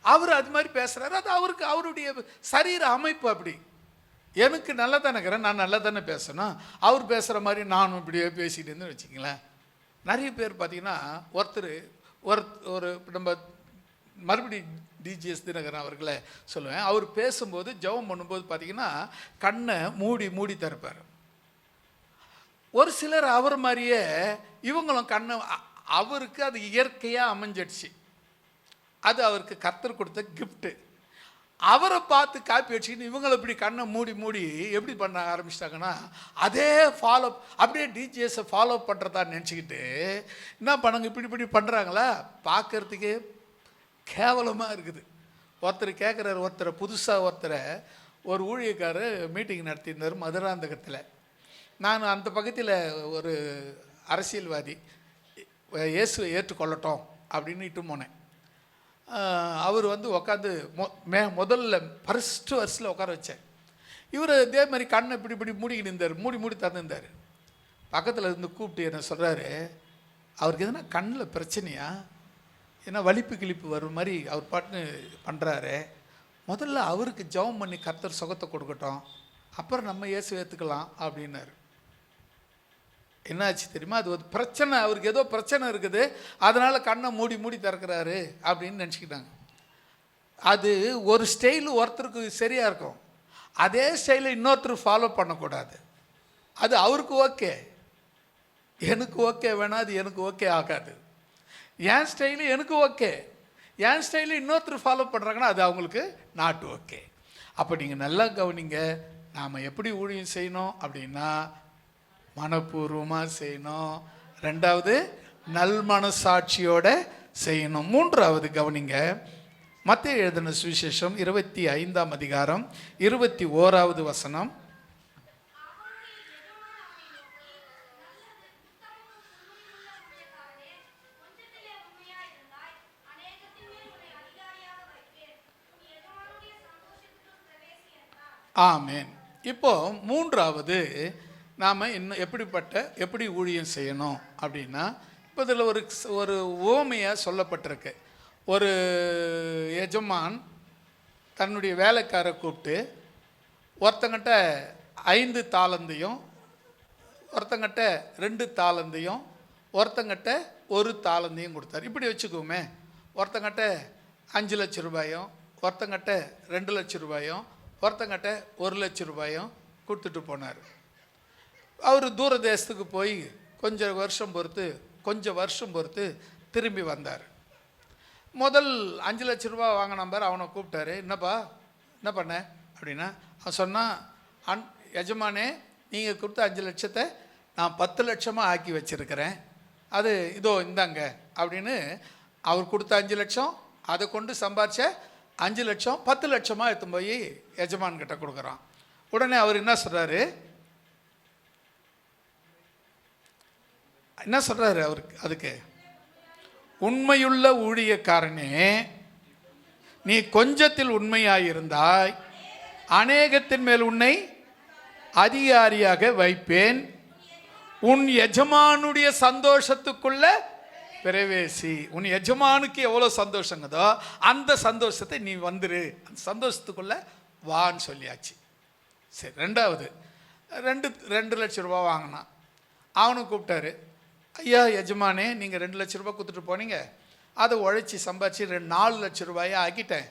அவர் அது மாதிரி பேசுகிறாரு, அது அவருடைய சரீர அமைப்பு அப்படி. எனக்கு நல்லா தானே இருக்கிறேன், நான் நல்லா தானே பேசணும், அவர் பேசுகிற மாதிரி நானும் இப்படியே பேசிட்டு இருந்து வச்சுங்களேன். நிறைய பேர் பார்த்தீங்கன்னா ஒரு நம்ம மறுபடி டிஜிஎஸ் தினகரன் அவர்களை சொல்லுவேன். அவர் பேசும்போது ஜெபம் பண்ணும்போது பார்த்தீங்கன்னா கண்ணை மூடி திறப்பார். ஒரு சிலர் அவர் மாதிரியே இவங்களும் கண்ணை, அவருக்கு அது இயற்கையாக அமைஞ்சிடுச்சு, அது அவருக்கு கர்த்தர் கொடுத்த கிஃப்ட்டு. அவரை பார்த்து காப்பி வச்சுக்கிட்டு இவங்களை இப்படி கண்ணை மூடி மூடி எப்படி பண்ண ஆரம்பிச்சிட்டாங்கன்னா அதே ஃபாலோ அப்படியே டிஜிஎஸை ஃபாலோ பண்ணுறதா நினச்சிக்கிட்டு என்ன பண்ணாங்க, இப்படி இப்படி பண்ணுறாங்களா, பார்க்குறதுக்கே கேவலமாக இருக்குது. ஒருத்தர் கேட்குறாரு, புதுசாக ஒரு ஊழியக்காரர் மீட்டிங் நடத்தியிருந்தார் மதுராந்தகத்தில். நான் அந்த பக்கத்தில் ஒரு அரசியல்வாதி இயேசுவை ஏற்றுக்கொள்ளட்டும் அப்படின்னு இட்டு போனேன். அவர் உட்காந்து முதல்ல ஃபர்ஸ்ட்டு வரிசையில் உட்கார வச்சேன். இவர் இதே மாதிரி கண்ணை இப்படி இப்படி மூடிக்கிட்டு இருந்தார், மூடி திறந்துருந்தார். பக்கத்தில் இருந்து கூப்பிட்டு என்ன சொல்கிறாரு, அவருக்கு எதுனா கண்ணில் பிரச்சனையா, ஏன்னா வலிப்பு கிழிப்பு வர்ற மாதிரி அவர் பாட்டுன்னு பண்ணுறாரு, முதல்ல அவருக்கு ஜெபம் பண்ணி கர்த்தர் சுகத்தை கொடுக்கட்டும், அப்புறம் நம்ம இயேசு ஏற்றுக்கலாம் அப்படின்னாரு. என்னாச்சு தெரியுமா, அது ஒரு பிரச்சனை, அவருக்கு ஏதோ பிரச்சனை இருக்குது, அதனால் கண்ணை மூடி திறக்கிறாரு அப்படின்னு நினச்சிக்கிட்டாங்க. அது ஒரு ஸ்டைலு ஒருத்தருக்கு சரியாக இருக்கும், அதே ஸ்டைலை இன்னொருத்தர் ஃபாலோ பண்ணக்கூடாது. அது அவருக்கு ஓகே, எனக்கு ஓகே வேணா, அது எனக்கு ஓகே ஆகாது. என் ஸ்டைலு எனக்கு ஓகே, என் ஸ்டைலு இன்னொருத்தர் ஃபாலோ பண்ணுறாங்கன்னா அது அவங்களுக்கு நாட் ஓகே. அப்போ நீங்கள் நல்லா கவனிங்க, நாம் எப்படி ஊழியம் செய்யணும் அப்படின்னா மனப்பூர்வமாக செய்யணும், ரெண்டாவது நல் மனசாட்சியோடு செய்யணும், மூன்றாவது கவனிங்க, மத்தேயு எழுதின சுவிசேஷம் 25ஆம் அதிகாரம் 21வது வசனம். ஆமேன். இப்போ மூன்றாவது நாம் இன்னும் எப்படி ஊழியம் செய்யணும் அப்படின்னா, இப்போ இதில் ஒரு உவமையாக சொல்லப்பட்டிருக்கு. ஒரு எஜமான் தன்னுடைய வேலைக்காரை கூப்பிட்டு ஒருத்தங்கிட்ட 5 தாலந்தையும், ஒருத்தங்கிட்ட 2 தாலந்தையும், ஒருத்தங்கிட்ட 1 தாலந்தையும் கொடுத்தார். இப்படி வச்சுக்கோமே, ஒருத்தங்கிட்ட 5 லட்சம் ரூபாயும், ஒருத்தங்கிட்ட 2 லட்சம் ரூபாயும், ஒருத்தங்கிட்ட 1 லட்சம் ரூபாயும் கொடுத்துட்டு போனார். அவர் தூர தேசத்துக்கு போய் கொஞ்சம் வருஷம் பொறுத்து திரும்பி வந்தார். முதல் 5 லட்சம் ரூபா வாங்கின நம்பர் அவனை கூப்பிட்டாரு. என்னப்பா என்ன பண்ண அப்படின்னா, அவன் சொன்னான், எஜமானே நீங்கள் கொடுத்த 5 லட்சத்தை நான் 10 லட்சமாக ஆக்கி வச்சுருக்கிறேன், அது இதோ இந்தாங்க அப்படின்னு. அவர் கொடுத்த 5 லட்சம், அதை கொண்டு சம்பாதிச்ச 5 லட்சம் 10 லட்சமாக எடுத்து போய் எஜமான்கிட்ட கொடுக்குறான். உடனே அவர் என்ன சொல்கிறாரு அவருக்கு, அதுக்கு உண்மையுள்ள ஊழியக்காரனே, நீ கொஞ்சத்தில் உண்மையாயிருந்தாய், அநேகத்தின் மேல் உன்னை அதிகாரியாக வைப்பேன், உன் எஜமானுடைய சந்தோஷத்துக்குள்ள பிரவேசி. உன் எஜமானுக்கு எவ்வளோ சந்தோஷங்கதோ அந்த சந்தோஷத்தை நீ வந்துரு, அந்த சந்தோஷத்துக்குள்ள வான்னு சொல்லியாச்சு. சரி, ரெண்டாவது 2 லட்சம் ரூபா வாங்கினான். அவனும் கூப்பிட்டாரு, ஐயா எஜமானே, நீங்கள் 2 லட்சம் ரூபா கொடுத்துட்டு போனீங்க, அதை உழைச்சி சம்பாதிச்சு 4 லட்சம் ரூபாயை ஆக்கிட்டேன்,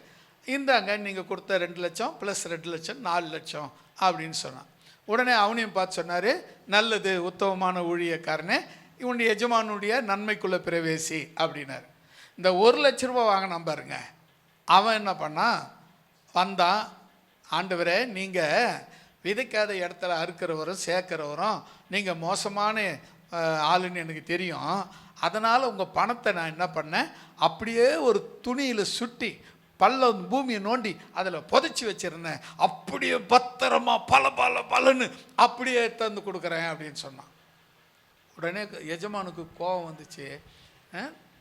இந்தாங்க நீங்கள் கொடுத்த 2 லட்சம் ப்ளஸ் 2 லட்சம் 4 லட்சம் அப்படின்னு சொன்னான். உடனே அவனையும் பார்த்து சொன்னார், நல்லது உத்தமமான ஊழியக்காரனே, இவனுடைய எஜமானுடைய நன்மைக்குள்ளே பிரவேசி அப்படின்னாரு. இந்த 1 லட்ச ரூபா வாங்கினான் பாருங்க, அவன் என்ன பண்ணான், வந்தான், ஆண்டவரே நீங்கள் விதைக்காத இடத்துல அறுக்கிறவரும் சேர்க்கிறவரும் நீங்கள் மோசமான ஆளுன்னு எனக்கு தெரியும், அதனால் உங்கள் பணத்தை நான் என்ன பண்ணேன், அப்படியே ஒரு துணியில் சுட்டி பூமியை நோண்டி அதில் புதைச்சி வச்சிருந்தேன், அப்படியே பத்திரமா பலன்னு அப்படியே தந்து கொடுக்குறேன் அப்படின்னு சொன்னான். உடனே எஜமானுக்கு கோபம் வந்துச்சு,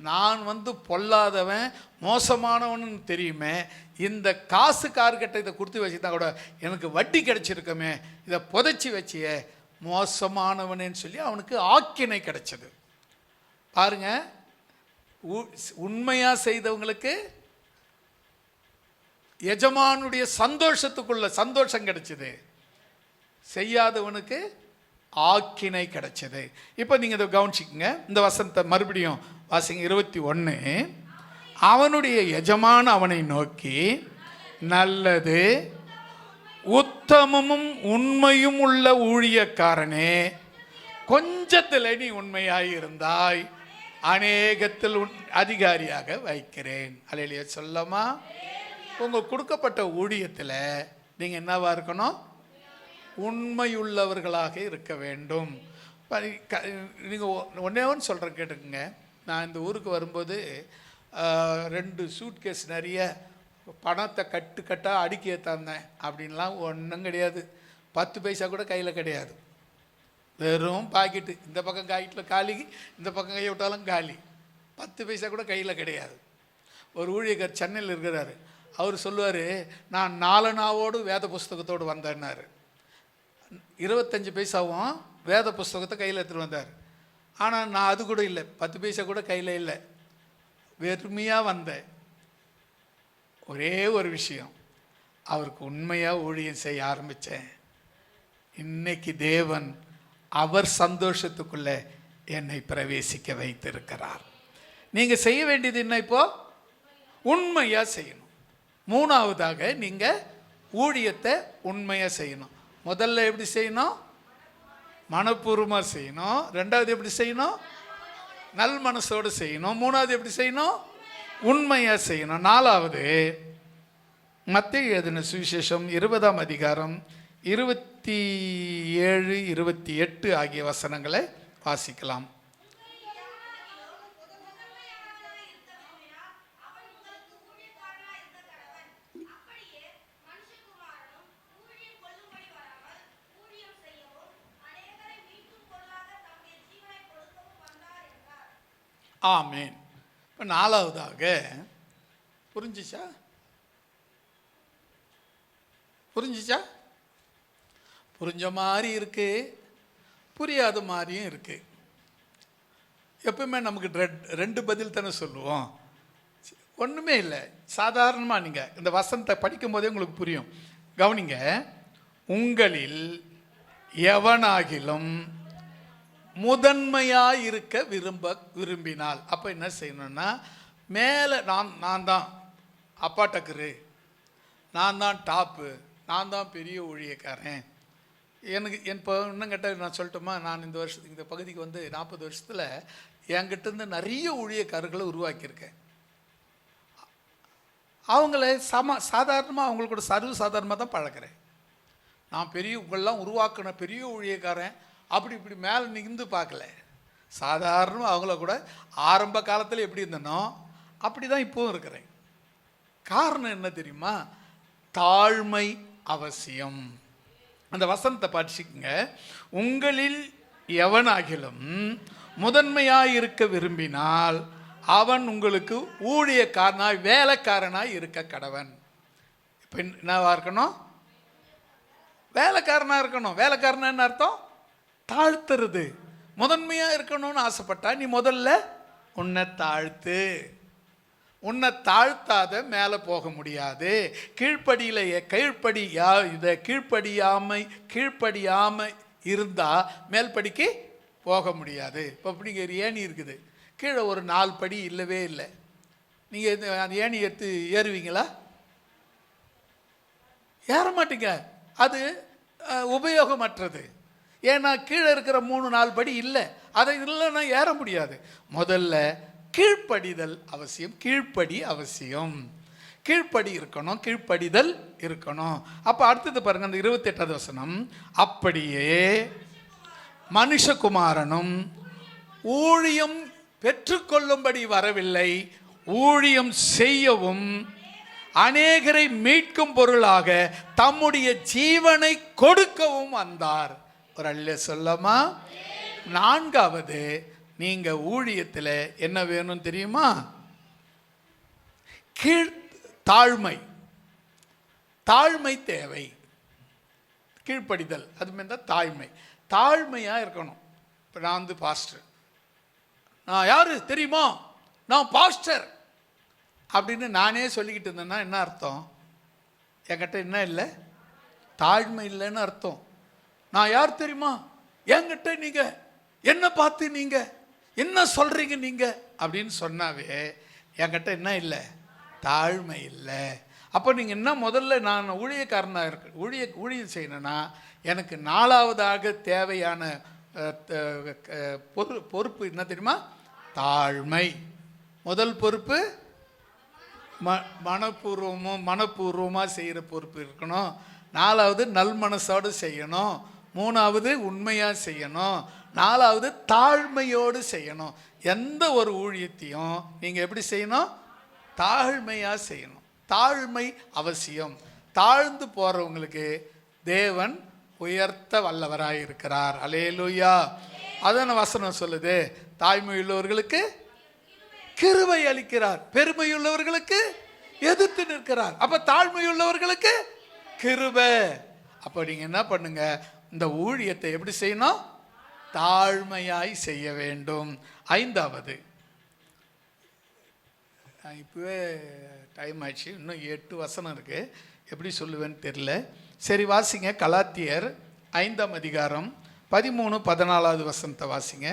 நான் பொல்லாதவன் மோசமானவனு தெரியுமே, இந்த காசுக்கார்கிட்ட இதை கொடுத்து வச்சுருந்தா கூட எனக்கு வட்டி கிடைச்சிருக்கமே, இதை புதைச்சி வச்சியே மோசமானவனேன்னு சொல்லி அவனுக்கு ஆக்கினை கிடைச்சது. பாருங்க, உண்மையாக செய்தவங்களுக்கு எஜமானுடைய சந்தோஷத்துக்குள்ள சந்தோஷம் கிடைச்சது, செய்யாதவனுக்கு ஆக்கினை கிடைச்சது. இப்போ நீங்கள் இதை கவனிச்சிக்கங்க, இந்த வசனத்தை மறுபடியும் வாசிங்க. 21, அவனுடைய எஜமான் அவனை நோக்கி, நல்லது உத்தமமும் உண்மையும் உள்ள ஊழியக்காரனே, கொஞ்சத்தில் நீ உண்மையாய் இருந்தாய், அநேகத்தில் அதிகாரியாக வைக்கிறேன். அல்லேலூயா சொல்லமா. உங்கள் கொடுக்கப்பட்ட ஊழியத்தில் நீங்கள் என்னவா இருக்கணும்? உண்மையுள்ளவர்களாக இருக்க வேண்டும். நீங்கள் ஒன்றே ஒன்று சொல்கிறேன் கேட்டுக்குங்க. நான் இந்த ஊருக்கு வரும்போது 2 சூட்கேஸ் நிறைய பணத்தை கட்டாக அடுக்கிய தந்தேன். அப்படின்லாம் ஒன்றும் கிடையாது. 10 பைசா கூட கையில் கிடையாது. வெறும் பாக்கெட்டு. இந்த பக்கம் பாக்கெட்டில் காலி, இந்த பக்கம் கையை விட்டாலும் காலி. 10 பைசா கூட கையில் கிடையாது. ஒரு ஊழியக்கார் சென்னையில் இருக்கிறாரு. அவர் சொல்லுவார், நான் 4 நாவோடு வேத புஸ்தகத்தோடு வந்தேன்னாரு. 25 பைசாவும் வேத புஸ்தகத்தை கையில் எடுத்துகிட்டு வந்தார். ஆனால் நான் அது கூட இல்லை, 10 பைசா கூட கையில் இல்லை, வெறுமையாக வந்தேன். ஒரே ஒரு விஷயம், அவருக்கு உண்மையாக ஊழியம் செய்ய ஆரம்பித்தேன். இன்னைக்கு தேவன் அவர் சந்தோஷத்துக்குள்ளே என்னை பிரவேசிக்க வைத்திருக்கிறார். நீங்கள் செய்ய வேண்டியது என்ன? இப்போ உண்மையாக செய்யணும். 3ஆவதாக நீங்கள் ஊழியத்தை உண்மையாக செய்யணும். முதல்ல எப்படி செய்யணும்? மனப்பூர்வமாக செய்யணும். 2வது எப்படி செய்யணும்? நல் மனசோடு செய்யணும். 3வது எப்படி செய்யணும்? உண்மையாக செய்யணும். 4வது மத்தேயு எழுதின சுவிசேஷம் 20ஆம் அதிகாரம் 27, 28 ஆகிய வசனங்களை வாசிக்கலாம். ஆமேன். இப்போ 4வதாக புரிஞ்சிச்சா? புரிஞ்ச மாதிரி இருக்கு, புரியாத மாதிரியும் இருக்கு. எப்பவுமே நமக்கு 2 பதில் தானே சொல்லுவோம். ஒன்றுமே இல்லை. சாதாரணமாக நீங்கள் இந்த வசனத்தை படிக்கும் போதே உங்களுக்கு புரியும். கவனிங்க. உங்களில் எவனாகிலும் முதன்மையாக இருக்க விரும்பினால், அப்போ என்ன செய்யணும்னா, மேலே நான் தான் அப்பா டக்கரு, நான் தான் டாப்பு, நான் தான் பெரிய ஊழியக்காரன், எனக்கு இப்போ இன்னும் கேட்டால் நான் சொல்லட்டுமா, நான் இந்த பகுதிக்கு வந்து 40 வருஷத்தில் என்கிட்டேருந்து நிறைய ஊழியக்காரர்களை உருவாக்கியிருக்கேன். அவங்கள சாதாரணமாக அவங்களுக்கு கூட சாதாரணமாக தான் பழக்கிறேன். நான் உங்களெலாம் உருவாக்கின பெரிய ஊழியக்காரன் அப்படி இப்படி மேலே நின்று பார்க்கல. சாதாரணமாக அவங்கள கூட ஆரம்ப காலத்தில் எப்படி இருந்தனோ அப்படி தான் இப்போவும் இருக்கிறேன். காரணம் என்ன தெரியுமா? தாழ்மை அவசியம். அந்த வசனத்தை படிச்சுக்குங்க. உங்களில் எவனாகிலும் முதன்மையாக இருக்க விரும்பினால் அவன் உங்களுக்கு ஊழியக்காரனாய் வேலைக்காரனாய் இருக்க கடவன். இப்போ என்னவா இருக்கணும்? வேலைக்காரனாக இருக்கணும். வேலைக்காரனா என்ன அர்த்தம்? தாழ்த்துறது. முதன்மையாக இருக்கணும்னு ஆசைப்பட்டா நீ முதல்ல உன்னை தாழ்த்து. உன்னை தாழ்த்தாத மேலே போக முடியாது. கீழ்ப்படியாமை இருந்தால் மேல் படிக்கு போக முடியாது. இப்போ அப்படிங்க ஏணி இருக்குது, கீழே ஒரு 4 படி இல்லவே இல்லை. நீங்கள் அந்த ஏணி எடுத்து ஏறுவீங்களா? ஏற மாட்டீங்க. அது உபயோகமற்றது. ஏன்னா கீழே இருக்கிற 3-4 படி இல்லை. அதை இல்லைன்னா ஏற முடியாது. முதல்ல கீழ்ப்படிதல் அவசியம். கீழ்ப்படி அவசியம். கீழ்ப்படி இருக்கணும், கீழ்ப்படிதல் இருக்கணும். அப்போ அடுத்தது பாருங்க, அந்த 28வது வசனம், அப்படியே மனுஷகுமாரனும் ஊழியம் பெற்றுக்கொள்ளும்படி வரவில்லை, ஊழியம் செய்யவும் அநேகரை மீட்கும் பொருளாக தம்முடைய ஜீவனை கொடுக்கவும் வந்தார். ஒரு அல்ல சொல்லமா? 4வது, நீங்க ஊழியத்தில் என்ன வேணும் தெரியுமா? தாழ்மை தேவை. கீழ்ப்படிதல் அது மாதிரி தான் தாழ்மை. தாழ்மையாக இருக்கணும். இப்போ நான் வந்து பாஸ்டர், நான் யாரு தெரியுமா, நான் பாஸ்டர் அப்படின்னு நானே சொல்லிக்கிட்டு இருந்தேன்னா என்ன அர்த்தம்? என்கிட்ட என்ன இல்லை? தாழ்மை இல்லைன்னு அர்த்தம். நான் யார் தெரியுமா, என்கிட்ட நீங்கள் என்ன பார்த்து நீங்கள் என்ன சொல்கிறீங்க நீங்கள் அப்படின்னு சொன்னாவே என்கிட்ட என்ன இல்லை? தாழ்மை இல்லை. அப்போ நீங்கள் என்ன முதல்ல நான் ஊழியக்காரனாக ஊழியம் செய்யணும்னா எனக்கு 4வதாக தேவையான பொறுப்பு என்ன தெரியுமா? தாழ்மை. முதல் பொறுப்பு மனப்பூர்வமாக செய்கிற பொறுப்பு இருக்கணும். 4வது நல் மனசோடு செய்யணும். 3வது உண்மையாக செய்யணும். 4வது தாழ்மையோடு செய்யணும். எந்த ஒரு ஊழியத்தையும் நீங்கள் எப்படி செய்யணும்? தாழ்மையாக செய்யணும். தாழ்மை அவசியம். தாழ்ந்து போகிறவங்களுக்கு தேவன் உயர்த்த வல்லவராக இருக்கிறார். அல்லேலூயா. அதான வசனம் சொல்லுது, தாழ்மையுள்ளவர்களுக்கு கிருபை அளிக்கிறார், பெருமையுள்ளவர்களுக்கு எதிர்த்து நிற்கிறார். அப்ப தாழ்மையுள்ளவர்களுக்கு கிருபை. அப்ப நீங்க என்ன பண்ணுங்க, இந்த ஊழியத்தை எப்படி செய்யணும்? தாழ்மையாய் செய்ய வேண்டும். 5வது, இப்பவே டைம் ஆயிடுச்சு, இன்னும் 8 வசனம் இருக்கு, எப்படி சொல்லுவேன்னு தெரியல. சரி வாசிங்க, கலாத்தியர் 5ஆம் அதிகாரம் 13-14வது வசனத்தை வாசிங்க.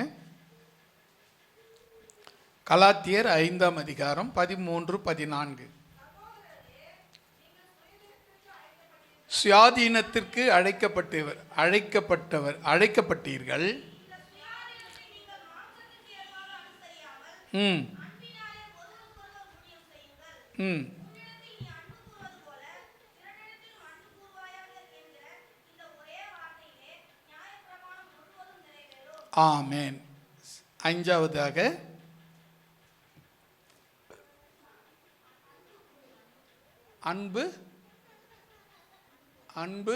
கலாத்தியர் 5ஆம் அதிகாரம் 13-14. சுயாதீனத்திற்கு அழைக்கப்பட்டீர்கள். ஆமென். 5வதாக அன்பு அன்பு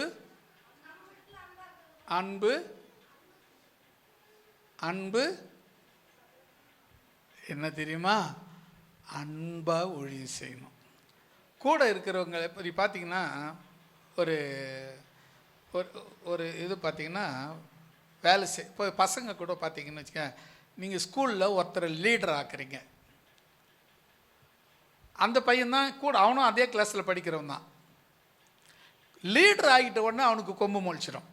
அன்பு அன்பு என்ன தெரியுமா? அன்பா ஊழியம் செய்யணும். கூட இருக்கிறவங்க இப்படி பார்த்தீங்கன்னா, ஒரு ஒரு இது பார்த்தீங்கன்னா, வேலை இப்போ பசங்க கூட பார்த்தீங்கன்னு வச்சுக்க, நீங்கள் ஸ்கூலில் ஒருத்தரை லீடர் ஆக்குறீங்க. அந்த பையன்தான் கூட, அவனும் அதே கிளாஸில் படிக்கிறவன் தான். லீடர் ஆகிட்ட உடனே அவனுக்கு கொம்பு முளைச்சிடும்.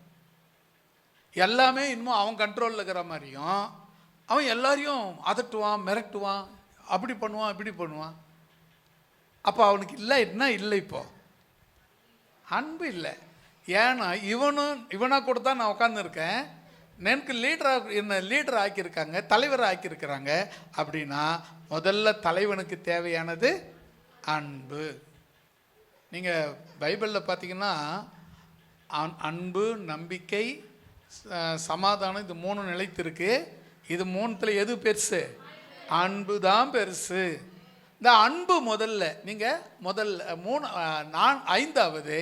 எல்லாமே இன்னும் அவன் கண்ட்ரோலில் இருக்கிற மாதிரியும், அவன் எல்லாரையும் அதட்டுவான், மிரட்டுவான், அப்படி பண்ணுவான், இப்படி பண்ணுவான். அப்போ அவனுக்கு என்ன இல்லை, இப்போ அன்பு இல்லை. ஏன்னா இவனாக கூட தான் நான் உட்காந்துருக்கேன், எனக்கு என்ன லீடர் ஆக்கியிருக்காங்க, தலைவரை ஆக்கியிருக்கிறாங்க. அப்படின்னா முதல்ல தலைவனுக்கு தேவையானது அன்பு. நீங்கள் பைபிளில் பார்த்தீங்கன்னா, அன்பு, நம்பிக்கை, சமாதானம், இது 3 நிலைத்திருக்கு. இது 3ல் எது பெருசு? அன்பு தான் பெருசு. இந்த அன்பு முதல்ல நீங்கள் 5வது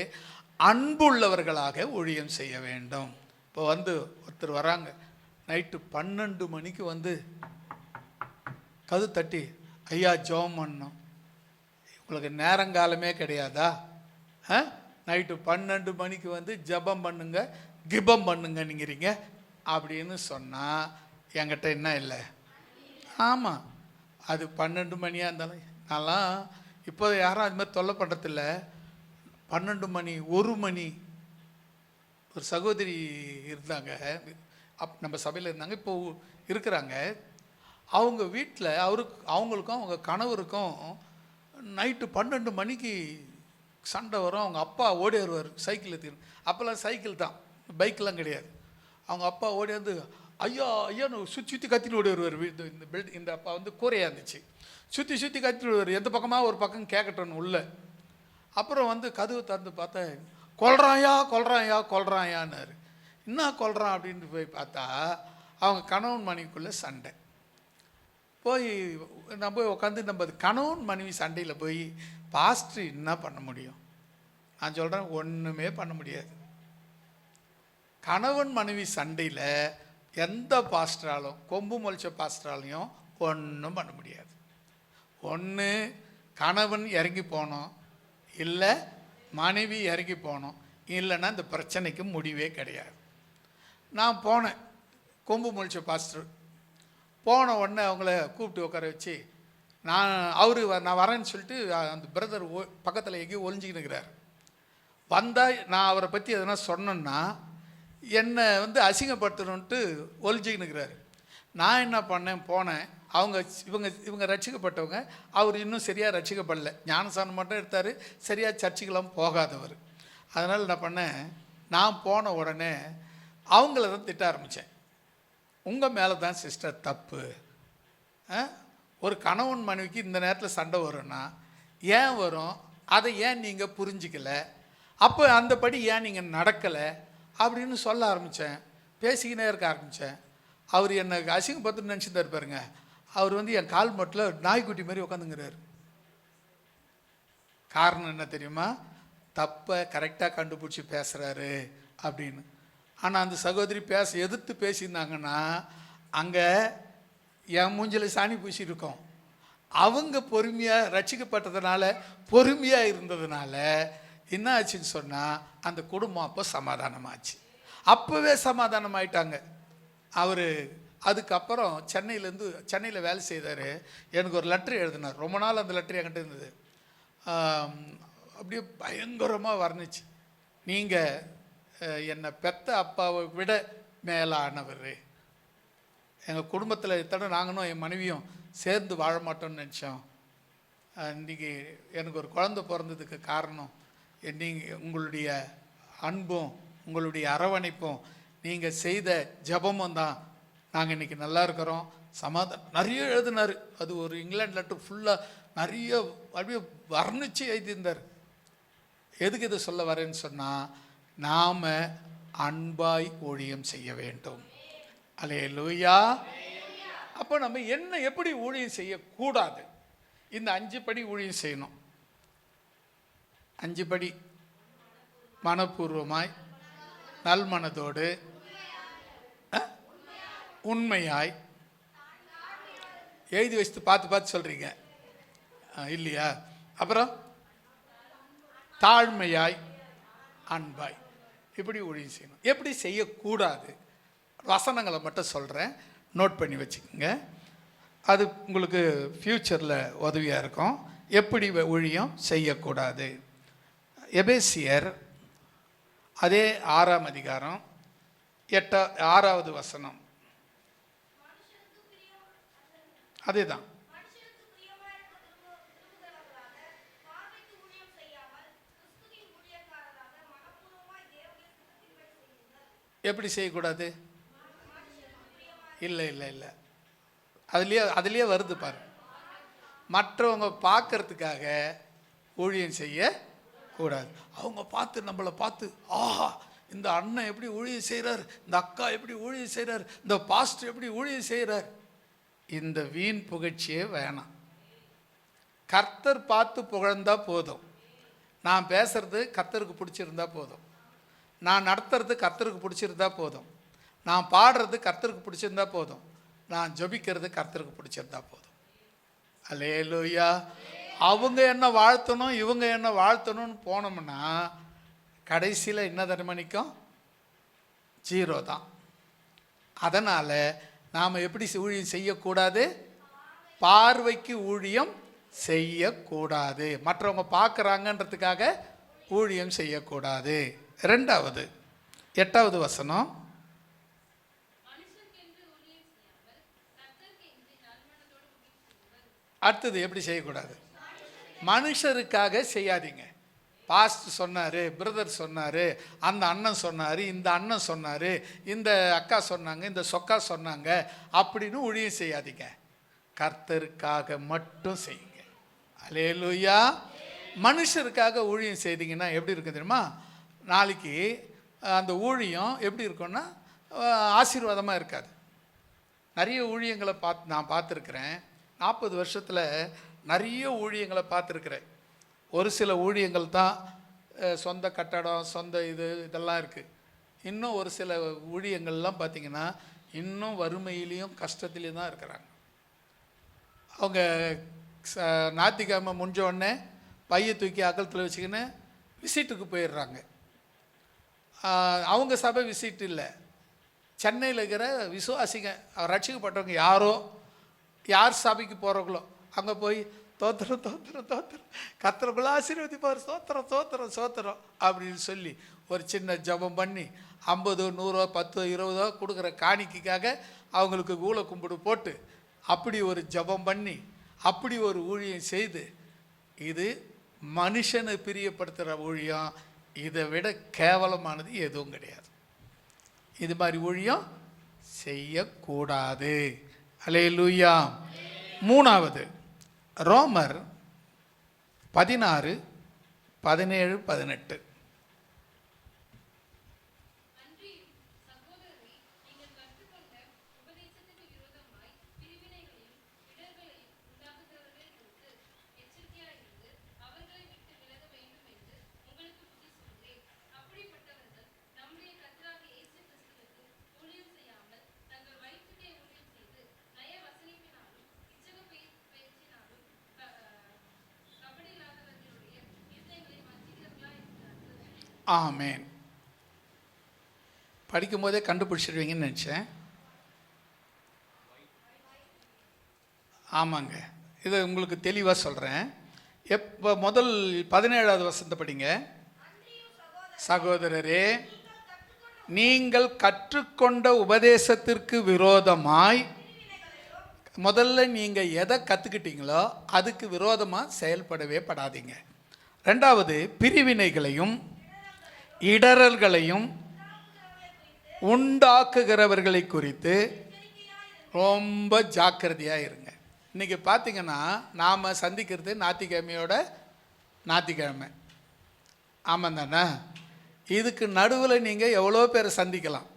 அன்புள்ளவர்களாக ஊழியம் செய்ய வேண்டும். இப்போ ஒருத்தர் வராங்க, நைட்டு 12 மணிக்கு கது தட்டி, ஐயா ஜெபம் பண்ணோம். உங்களுக்கு நேரங்காலமே கிடையாதா? நைட்டு 12 மணிக்கு ஜெபம் பண்ணுங்க, கிபம் பண்ணுங்க நீங்கிறீங்க அப்படின்னு சொன்னால் என்கிட்ட என்ன இல்லை? ஆமாம், அது 12 மணியாக இருந்தாலும் நான்லாம் இப்போ யாரும் அது மாதிரி தொல்லை பண்ணுறதில்ல. 12 மணி, 1 மணி, ஒரு சகோதரி இருந்தாங்க, நம்ம சபையில் இருந்தாங்க, இப்போ இருக்கிறாங்க. அவங்க வீட்டில் அவங்களுக்கும் அவங்க கணவருக்கும் நைட்டு 12 மணிக்கு சண்டை வரும். அவங்க அப்பா ஓடி வருவார் சைக்கிள் எடுத்துக்கணும். அப்போல்லாம் சைக்கிள் தான், பைக்கெலாம் கிடையாது. அவங்க அப்பா ஓடி ஐயா ஐயான்னு சுற்றி கத்திட்டு ஓடி வருவார். இந்த அப்பா கூரையாக இருந்துச்சு, சுற்றி கத்திட்டு வருவார். எந்த பக்கமாக ஒரு பக்கம் கேட்கட்டணும் உள்ள. அப்புறம் கதவு திறந்து பார்த்தேன், கொல்றாயான்னாரு. என்ன கொல்றான் அப்படின்னு போய் பார்த்தா, அவங்க கணவன் மனைவிக்குள்ளே சண்டை. நான் போய் உட்காந்து நம்ம கணவன் மனைவி சண்டையில் போய் பாஸ்டர் என்ன பண்ண முடியும்? நான் சொல்கிறேன், ஒன்றுமே பண்ண முடியாது. கணவன் மனைவி சண்டையில் எந்த பாஸ்டராலும், கொம்பு முளைச்ச பாஸ்டராலையும் ஒன்றும் பண்ண முடியாது. ஒன்று கணவன் இறங்கி போனோம், இல்லை மனைவி இறங்கி போனோம், இல்லைன்னா இந்த பிரச்சனைக்கு முடிவே கிடையாது. நான் போனேன், கொம்பு முளைச்ச பாஸ்டர் போன உடனே அவங்கள கூப்பிட்டு உட்கார வச்சு, நான் வரேன்னு சொல்லிட்டு அந்த பிரதர் பக்கத்தில் எங்கேயும் ஒளிஞ்சிக்கினுக்கிறார். வந்தால் நான் அவரை பற்றி எதனா சொன்னேன்னா என்னை அசிங்கப்படுத்தணுன்ட்டு ஒளிஞ்சிக்கினுக்கிறார். நான் என்ன பண்ணேன், போனேன். இவங்க ரட்சிக்கப்பட்டவங்க, அவர் இன்னும் சரியாக ரட்சிக்கப்படலை. ஞானசானம் மட்டும் எடுத்தார், சரியாக சர்ச்சுக்கெல்லாம் போகாதவர். அதனால் என்ன பண்ணேன், நான் போன உடனே அவங்கள தான் திட்ட ஆரம்பித்தேன். உங்கள் மேலே தான் சிஸ்டர் தப்பு. ஒரு கணவன் மனைவிக்கு இந்த நேரத்தில் சண்டை வரும்னா ஏன் வரும், அதை ஏன் நீங்கள் புரிஞ்சிக்கல, அப்போ அந்தபடி ஏன் நீங்கள் நடக்கலை அப்படின்னு சொல்ல ஆரம்பித்தேன். பேசிக்கினே இருக்க ஆரம்பித்தேன். அவர் என்னை அசிங்கப்பட்டு நினச்சிட்டு இருப்பாருங்க. அவர் என் கால் மட்டில் நாய்க்குட்டி மாதிரி உட்காந்துங்கிறார். காரணம் என்ன தெரியுமா? தப்பை கரெக்டாக கண்டுபிடிச்சி பேசுகிறாரு அப்படின்னு. ஆனால் அந்த சகோதரி எதிர்த்து பேசியிருந்தாங்கன்னா அங்கே என் மூஞ்சில் சாணி பூசியிருக்கோம். அவங்க பொறுமையாக ரட்சிக்கப்பட்டதுனால, பொறுமையாக இருந்ததுனால என்ன ஆச்சுன்னு சொன்னால் அந்த குடும்பம் அப்போ சமாதானமாச்சு. அப்போவே சமாதானம் ஆயிட்டாங்க. அவர் அதுக்கப்புறம் சென்னையில் வேலை செய்தார். எனக்கு ஒரு லெட்ரு எழுதினார். ரொம்ப நாள் அந்த லெட்ரு என்கிட்ட இருந்தது. அப்படியே பயங்கரமாக வர்ணிச்சு, நீங்கள் என்னை பெத்த அப்பாவை விட மேலானவர். எங்கள் குடும்பத்தில் இத்தனை நாங்களும் என் மனைவியும் சேர்ந்து வாழ மாட்டோம்னு நினச்சோம். இன்றைக்கி எனக்கு ஒரு குழந்தை பிறந்ததுக்கு காரணம் உங்களுடைய அன்பும் உங்களுடைய அரவணைப்பும் நீங்கள் செய்த ஜபமும் தான். நாங்கள் இன்றைக்கி நல்லா இருக்கிறோம். நிறைய எழுதினார். அது ஒரு இங்கிலாந்து லெட்டர் ஃபுல்லாக நிறைய அப்படியே வர்ணித்து எழுதியிருந்தார். எதுக்கு இதை சொல்ல வரேன்னு சொன்னால், நாம் அன்பாய் ஊழியம் செய்ய வேண்டும். அல்லேலூயா. அப்போ நம்ம எப்படி ஊழியம் செய்யக்கூடாது? இந்த 5 படி ஊழியம் செய்யணும். 5 படி: மனப்பூர்வமாய், நல்மனதோடு, உண்மையாய். எழுதி வச்சுட்டு பார்த்து சொல்கிறீங்க இல்லையா? அப்புறம் தாழ்மையாய், அன்பாய். இப்படி ஊழியம் செய்யணும். எப்படி செய்யக்கூடாது வசனங்களை மட்டும் சொல்கிறேன், நோட் பண்ணி வச்சுக்கோங்க. அது உங்களுக்கு ஃப்யூச்சரில் உதவியாக இருக்கும். எப்படி ஊழியம் செய்யக்கூடாது. எபேசியர் அதே 6ஆம் அதிகாரம் 6வது வசனம். அதே தான். எப்படி செய்யக்கூடாது? இல்லை, அதுலேயே வருது பாரு. மற்றவங்க பார்க்கறதுக்காக ஊழியம் செய்யக்கூடாது. அவங்க நம்மளை பார்த்து, ஆஹா இந்த அண்ணன் எப்படி ஊழியம் செய்கிறார், இந்த அக்கா எப்படி ஊழியம் செய்கிறார், இந்த பாஸ்டர் எப்படி ஊழியம் செய்கிறார். இந்த வீண் புகழ்ச்சியே வேணாம். கர்த்தர் பார்த்து புகழ்ந்தா போதும். நான் பேசுறது கர்த்தருக்கு பிடிச்சிருந்தா போதும். நான் நடத்துறது கர்த்தருக்கு பிடிச்சிருந்தா போதும். நான் பாடுறது கர்த்தருக்கு பிடிச்சிருந்தா போதும். நான் ஜெபிக்கிறது கர்த்தருக்கு பிடிச்சிருந்தா போதும். அல்லேலூயா. அவங்க என்ன வாழ்த்தணும், இவங்க என்ன வாழ்த்தணும்னு போனோம்னா கடைசியில் என்ன தர்மணிக்கும் 0 தான். அதனால் நாம் எப்படி ஊழியம் செய்யக்கூடாது? பார்வைக்கு ஊழியம் செய்யக்கூடாது. மற்றவங்க பார்க்குறாங்கன்றதுக்காக ஊழியம் செய்யக்கூடாது. 2வது 8வது வசனம். அடுத்தது எப்படி செய்யக்கூடாது? மனுஷருக்காக செய்யாதீங்க. பாஸ்ட் சொன்னார், பிரதர் சொன்னார், அந்த அண்ணன் சொன்னார், இந்த அண்ணன் சொன்னார், இந்த அக்கா சொன்னாங்க, இந்த சொக்கா சொன்னாங்க அப்படின்னு ஊழியம் செய்யாதீங்க. கர்த்தருக்காக மட்டும் செய்யுங்க. அல்லேலூயா. மனுஷருக்காக ஊழியம் செய்தீங்கன்னா எப்படி இருக்கு தெரியுமா? நாளைக்கு அந்த ஊழியம் எப்படி இருக்குன்னா ஆசீர்வாதமாக இருக்காது. நிறைய ஊழியங்களை நான் பார்த்துருக்குறேன். 40 வருஷத்தில் நிறைய ஊழியங்களை பார்த்துருக்குறேன். ஒரு சில ஊழியங்கள் தான் சொந்த கட்டடம், சொந்த இதெல்லாம் இருக்குது. இன்னும் ஒரு சில ஊழியங்கள்லாம் பார்த்திங்கன்னா இன்னும் வறுமையிலையும் கஷ்டத்துலேயும் தான் இருக்கிறாங்க. அவங்க ஞாயிற்றுக்கிழமை முடிஞ்ச உடனே பையை தூக்கி அகலத்தில் வச்சுக்கின்னு விசிட்டுக்கு போயிடுறாங்க. அவங்க சபை விசிட் இல்லை. சென்னையில் இருக்கிற விசுவாசிங்க ரட்சிக்கப்பட்டவங்க யார் சபைக்கு போகிறாங்களோ அங்கே போய் தோத்திரம் தோத்திரம் தோத்திரம் கர்த்தருக்குள்ள ஆசீர்வதிப்பார், சோத்திரம் சோத்திரம் சோத்திரம் அப்படின்னு சொல்லி ஒரு சின்ன ஜபம் பண்ணி 50, 100, 10, 20 கொடுக்குற காணிக்கைக்காக அவங்களுக்கு ஊழ கும்பிடு போட்டு அப்படி ஒரு ஜபம் பண்ணி அப்படி ஒரு ஊழியம் செய்து, இது மனுஷனை பிரியப்படுத்துகிற ஊழியம். இதை விட கேவலமானது எதுவும் கிடையாது. இது மாதிரி ஊழியம் செய்யக்கூடாது. அல்லேலூயா. 3வது ரோமர் 16, 17, 18. ஆமேன். படிக்கும்போதே கண்டுபிடிச்சிடுவீங்கன்னு நினச்சேன். ஆமாங்க, இதை உங்களுக்கு தெளிவாக சொல்கிறேன். எப்போ முதல் 17வது வசனத்தை படிங்க. சகோதரரே, நீங்கள் கற்றுக்கொண்ட உபதேசத்திற்கு விரோதமாய், முதல்ல நீங்கள் எதை கற்றுக்கிட்டீங்களோ அதுக்கு விரோதமாக செயல்படவே படாதீங்க. ரெண்டாவது, பிரிவினைகளையும் இடறல்களையும் உண்டாக்குகிறவர்களை குறித்து ரொம்ப ஜாக்கிரதையாக இருங்க. இன்றைக்கி பார்த்திங்கன்னா நாம் சந்திக்கிறது ஞாயிற்றுக்கிழமை. ஆமாம் தானே? இதுக்கு நடுவில் நீங்கள் எவ்வளோ பேரை சந்திக்கலாம்.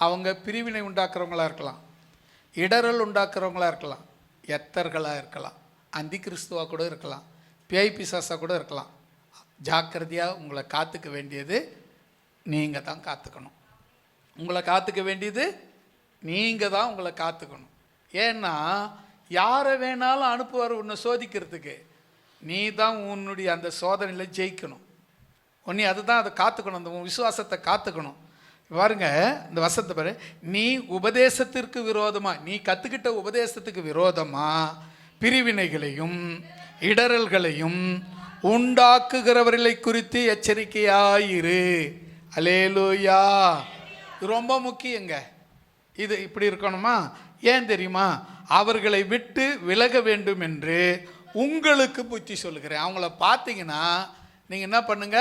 அவங்க பிரிவினை உண்டாக்குறவங்களாக இருக்கலாம், இடரல் உண்டாக்குறவங்களாக இருக்கலாம், எத்தர்களாக இருக்கலாம், அந்தி கிறிஸ்துவாக கூட இருக்கலாம், பேய் பிசாசாக கூட இருக்கலாம். ஜாக்கிரதையாக உங்களை காத்துக்க வேண்டியது நீங்கள் தான் காத்துக்கணும். உங்களை காத்துக்க வேண்டியது நீங்கள் தான் உங்களை காத்துக்கணும். ஏன்னா யாரை வேணாலும் அனுப்புவார் உன்னை சோதிக்கிறதுக்கு. நீ தான் உன்னுடைய அந்த சோதனையில் ஜெயிக்கணும். நீ அதுதான் அதை காத்துக்கணும், அந்த விசுவாசத்தை காத்துக்கணும். பாருங்க இந்த வசனத்தை பாரு. நீ உபதேசத்திற்கு விரோதமாக, நீ கற்றுக்கிட்ட உபதேசத்துக்கு விரோதமாக பிரிவினைகளையும் இடரல்களையும் உண்டாக்குகிறவர்களை குறித்து எச்சரிக்கையாயிரு. அல்லேலூயா. ரொம்ப முக்கியங்க. இது இப்படி இருக்கணுமா? ஏன் தெரியுமா? அவர்களை விட்டு விலக வேண்டும் என்று உங்களுக்கு புத்தி சொல்லுகிறேன். அவங்கள பார்த்தீங்கன்னா நீங்கள் என்ன பண்ணுங்க,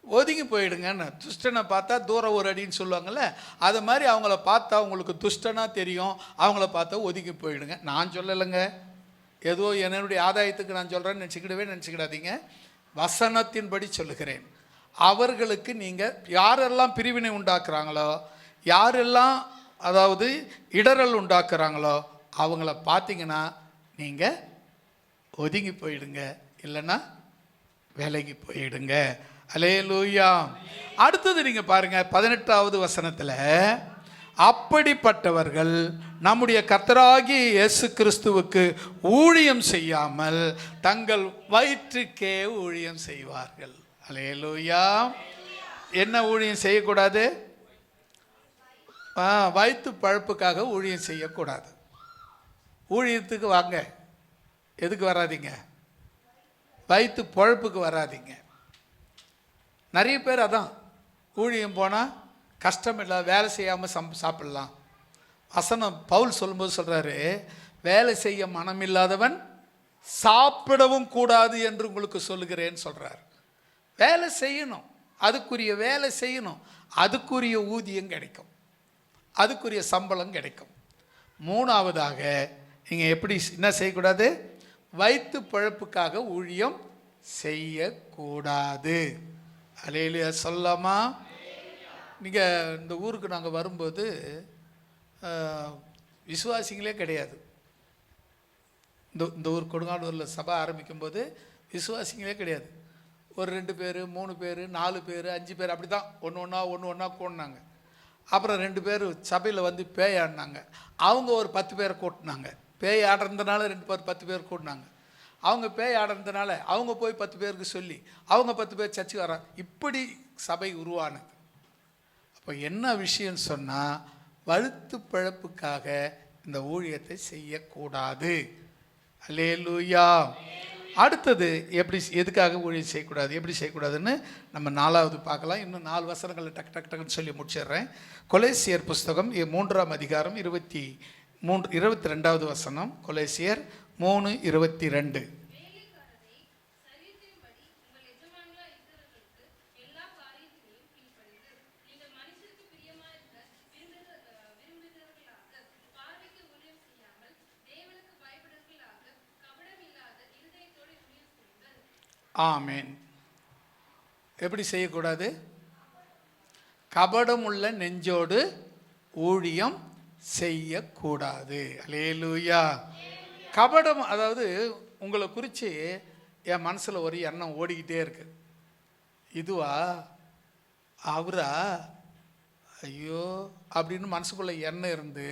ஒதுங்கி போயிடுங்கன்னு. துஷ்டனை பார்த்தா தூரம் ஒரு அடின்னு சொல்லுவாங்கள்ல, அது மாதிரி அவங்கள பார்த்தா உங்களுக்கு துஷ்டனாக தெரியும், அவங்கள பார்த்தா ஒதுங்கி போயிடுங்க. நான் சொல்லலைங்க, ஏதோ என்னுடைய ஆதாயத்துக்கு நான் சொல்கிறேன்னு நினச்சிக்கிடாதீங்க. வசனத்தின்படி சொல்லுகிறேன். அவர்களுக்கு நீங்கள் யாரெல்லாம் பிரிவினை உண்டாக்குறாங்களோ, யாரெல்லாம் அதாவது இடரல் உண்டாக்குறாங்களோ அவங்கள பார்த்தீங்கன்னா நீங்கள் ஒதுங்கி போயிடுங்க, இல்லைன்னா விலகி போயிடுங்க. அல்லேலூயா. அடுத்தது நீங்கள் பாருங்கள் 18வது வசனத்தில், அப்படிப்பட்டவர்கள் நம்முடைய கர்த்தராகிய இயேசு கிறிஸ்துவுக்கு ஊழியம் செய்யாமல் தங்கள் வயிற்றுக்கே ஊழியம் செய்வார்கள். அல்லேலூயா. என்ன ஊழியம் செய்யக்கூடாது? வயிற்று பழப்புக்காக ஊழியம் செய்யக்கூடாது. ஊழியத்துக்கு வாங்க, எதுக்கு வராதிங்க? வயிற்று பழப்புக்கு வராதிங்க. நிறைய பேர் அதான் ஊழியம் போனால் கஷ்டம் இல்லை, வேலை செய்யாமல் சாப்பிடலாம். வசனம் பவுல் சொல்லும்போது சொல்கிறாரு, வேலை செய்ய மனமில்லாதவன் சாப்பிடவும் கூடாது என்று உங்களுக்கு சொல்லுகிறேன்னு சொல்கிறார். வேலை செய்யணும், அதுக்குரிய வேலை செய்யணும், அதுக்குரிய ஊதியம் கிடைக்கும், அதுக்குரிய சம்பளம் கிடைக்கும். மூணாவதாக நீங்கள் எப்படி என்ன செய்யக்கூடாது? வயிற்று பழப்புக்காக ஊழியம் செய்யக்கூடாது. அல்லேலூயா சொல்லாமா? நீங்கள் இந்த ஊருக்கு நாங்கள் வரும்போது விசுவாசிங்களே கிடையாது. இந்த ஊர் கொடுங்காலூரில் சபை ஆரம்பிக்கும்போது விசுவாசிங்களே கிடையாது. ஒரு 2 பேர் 3 பேர் 4 பேர் 5 பேர் அப்படி தான் ஒன்று ஒன்றா கூட்டினாங்க. அப்புறம் 2 பேர் சபையில் வந்து பேய் ஆடினாங்க. அவங்க ஒரு 10 பேரை கூட்டினாங்க. பேய் ஆடுறதுனால 10 பேர் கூட்டினாங்க. அவங்க பேய் ஆடுறதுனால அவங்க போய் 10 பேருக்கு சொல்லி அவங்க 10 பேர் சர்ச்சுக்கு வராங்க. இப்படி சபை உருவானது. அப்போ என்ன விஷயம் சொன்னால், வயிற்று பிழப்புக்காக இந்த ஊழியத்தை செய்யக்கூடாது. அல்லேலூயா. அடுத்தது எதுக்காக ஊழியம் செய்யக்கூடாது, எப்படி செய்யக்கூடாதுன்னு நம்ம 4வது பார்க்கலாம். இன்னும் 4 வசனங்களை டக்குன்னு சொல்லி முடிச்சிடுறேன். கொலேசியர் புஸ்தகம் 3ஆம் அதிகாரம் 22வது வசனம். கொலேசியர் 3:22. ஆமேன். எப்படி செய்யக்கூடாது? கபடம் உள்ள நெஞ்சோடு ஊழியம் செய்யக்கூடாது. அல்லேலூயா. கபடம், அதாவது உங்களை குறித்து என் மனசில் ஒரு எண்ணம் ஓடிக்கிட்டே இருக்கு. இதுவா, அவரா, ஐயோ அப்படின்னு மனசுக்குள்ளே எண்ணம் இருந்து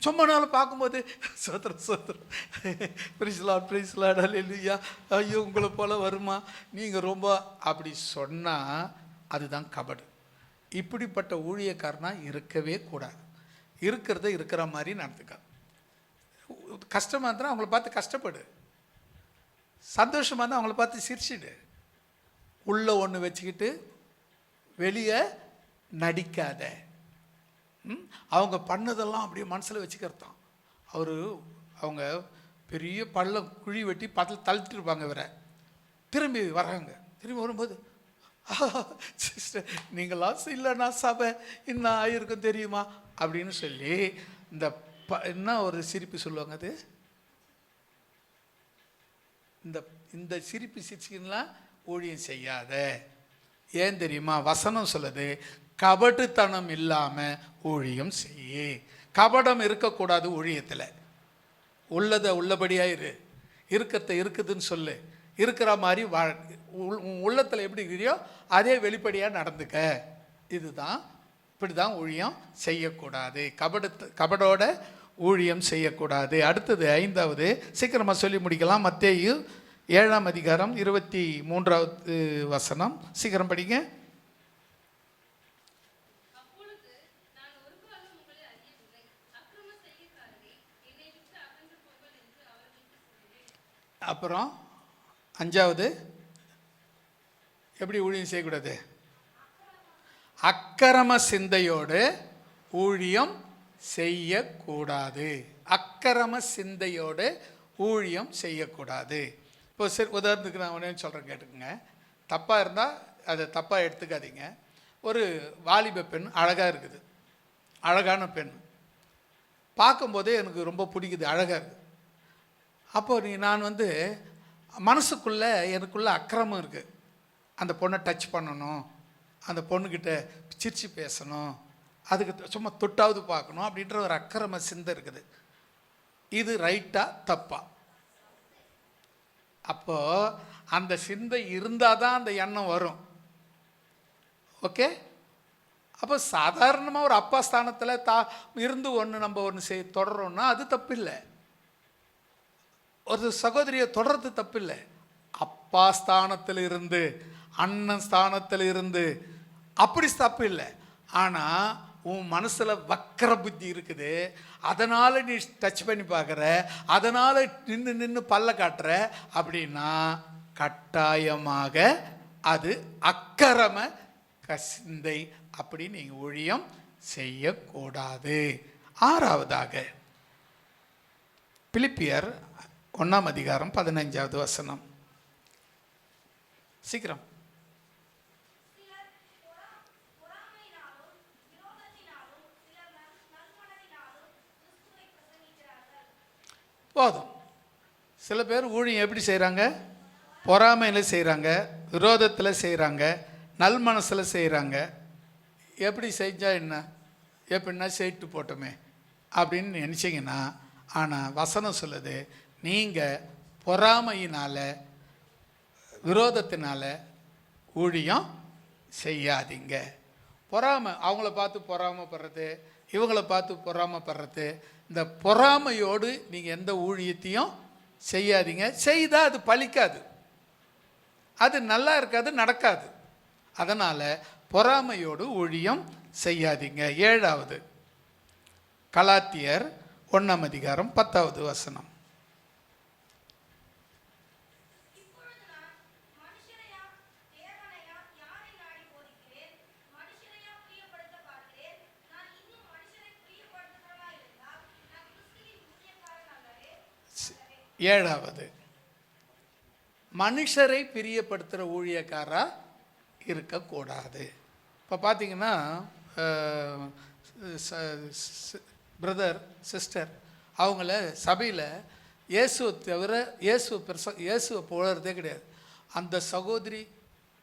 சும்மா நாள் பார்க்கும்போது சோத்திரம் சோத்திரம் பிரிஸ்லாட் அல்லேலூயா, ஐயோ உங்களை போல் வருமா, நீங்கள் ரொம்ப அப்படி சொன்னால் அதுதான் கபடு. இப்படிப்பட்ட ஊழியக்காரனா இருக்கவே கூடாது. இருக்கிறத இருக்கிற மாதிரி நடந்துக்க. கஷ்டமாக இருந்தால் அவங்கள பார்த்து கஷ்டப்படு, சந்தோஷமாக இருந்தால் அவங்கள பார்த்து சிரிச்சிடு. உள்ளே ஒன்று வச்சுக்கிட்டு வெளியே நடிக்காத. அவங்க பண்ணதெல்லாம் அப்படியே மனசில் வச்சுக்கிறதான். அவங்க பெரிய பள்ளம் குழி வெட்டி தள்ளிட்டுருப்பாங்க. வேற திரும்பி வர்றாங்க. திரும்பி வரும்போது, சிஸ்டர் நீங்களாம் இல்லைன்னா சபை இன்னும் ஆயிருக்கும் தெரியுமா அப்படின்னு சொல்லி இந்த என்ன ஒரு சிரிப்பு சொல்லுவாங்க. அது இந்த சிரிப்பு சிரிச்சிக்கலாம் ஊழியம் செய்யாத. ஏன் தெரியுமா? வசனம் சொல்லுது, கபட்டுத்தனம் இல்லாமல் ஊழியம் செய்ய. கபடம் இருக்கக்கூடாது ஊழியத்தில். உள்ளதை உள்ளபடியாக இருக்கிறத இருக்குதுன்னு சொல்லு. இருக்கிற மாதிரி உள்ளத்தில் எப்படி இருக்கிறியோ அதே வெளிப்படையாக நடந்துக்க. இதுதான், இப்படி தான் ஊழியம் செய்யக்கூடாது. கபடோட ஊழியம் செய்யக்கூடாது. அடுத்தது 5வது, சீக்கிரமாக சொல்லி முடிக்கலாம். மத்தேயு 7ஆம் அதிகாரம் 23வது வசனம். சீக்கிரம் படிங்க. அப்புறம் 5வது, எப்படி ஊழியம் செய்யக்கூடாது? அக்கிரம சிந்தையோடு ஊழியம் செய்யக்கூடாது. அக்கிரம சிந்தையோடு ஊழியம் செய்யக்கூடாது. இப்போ சரி, உதாரணத்துக்கு நான் ஒன்றே சொல்கிறேன், கேட்டுக்கோங்க. தப்பாக இருந்தால் அதை தப்பாக எடுத்துக்காதீங்க. ஒரு வாலிப பெண் அழகாக இருக்குது, அழகான பெண் பார்க்கும்போதே எனக்கு ரொம்ப பிடிக்குது, அழகாக இருக்குது. அப்போது நான் மனசுக்குள்ளே எனக்குள்ளே அக்கிரமம் இருக்குது. அந்த பொண்ணை டச் பண்ணணும், அந்த பொண்ணுக்கிட்ட சிரிச்சு பேசணும், அதுக்கு சும்மா தொட்டாவது பார்க்கணும் அப்படின்ற ஒரு அக்கிரம சிந்தை இருக்குது. இது ரைட்டா தப்பா? அப்போது அந்த சிந்தை இருந்தால் தான் அந்த எண்ணம் வரும். ஓகே. அப்போ சாதாரணமாக ஒரு அப்பா ஸ்தானத்தில் இருந்து நம்ம ஒன்று தொடரோன்னா அது தப்பு இல்லை. ஒரு சகோதரியை தொடர்றது தப்பு இல்லை. அப்பா ஸ்தானத்தில் இருந்து, அண்ணன் ஸ்தானத்தில் இருந்து அப்படி தப்பு இல்லை. ஆனால் உன் மனசில் வக்கர புத்தி இருக்குது, அதனால் நீ டச் பண்ணி பார்க்குற, அதனால் நின்று பல்ல காட்டுற அப்படின்னா கட்டாயமாக அது அக்கிரம சிந்தை. அப்படி நீங்கள் ஊழியம் செய்யக்கூடாது. 6வதாக பிலிப்பியர் 1ஆம் அதிகாரம் 15வது வசனம். சீக்கிரம். போதும். சில பேர் ஊழியம் எப்படி செய்கிறாங்க? பொறாமையில் செய்கிறாங்க, விரோதத்தில் செய்கிறாங்க, நல் மனசில் செய்கிறாங்க. எப்படி செஞ்சால் என்ன, எப்படின்னா செய்து போட்டோமே அப்படின்னு நினச்சிங்கன்னா, ஆனால் வசனம் சொல்லுது, நீங்கள் பொறாமையினால் விரோதத்தினால ஊழியம் செய்யாதீங்க. பொறாமை, அவங்கள பார்த்து பொறாமைப்படுறது, இவங்களை பார்த்து பொறாமைப்படுறது, இந்த பொறாமையோடு நீங்கள் எந்த ஊழியத்தையும் செய்யாதீங்க. செய்தால் அது பலிக்காது, அது நல்லா இருக்காது, நடக்காது. அதனால் பொறாமையோடு ஊழியம் செய்யாதீங்க. 7வது கலாத்தியர் 1ஆம் அதிகாரம் 10வது வசனம். ஏழாவது, மனுஷரை பிரியப்படுத்துகிற ஊழியக்காரா இருக்கக்கூடாது. இப்போ பார்த்தீங்கன்னா பிரதர் சிஸ்டர் அவங்கள சபையில் இயேசுவை தவிர இயேசுவை புகழறதே கிடையாது. அந்த சகோதரி,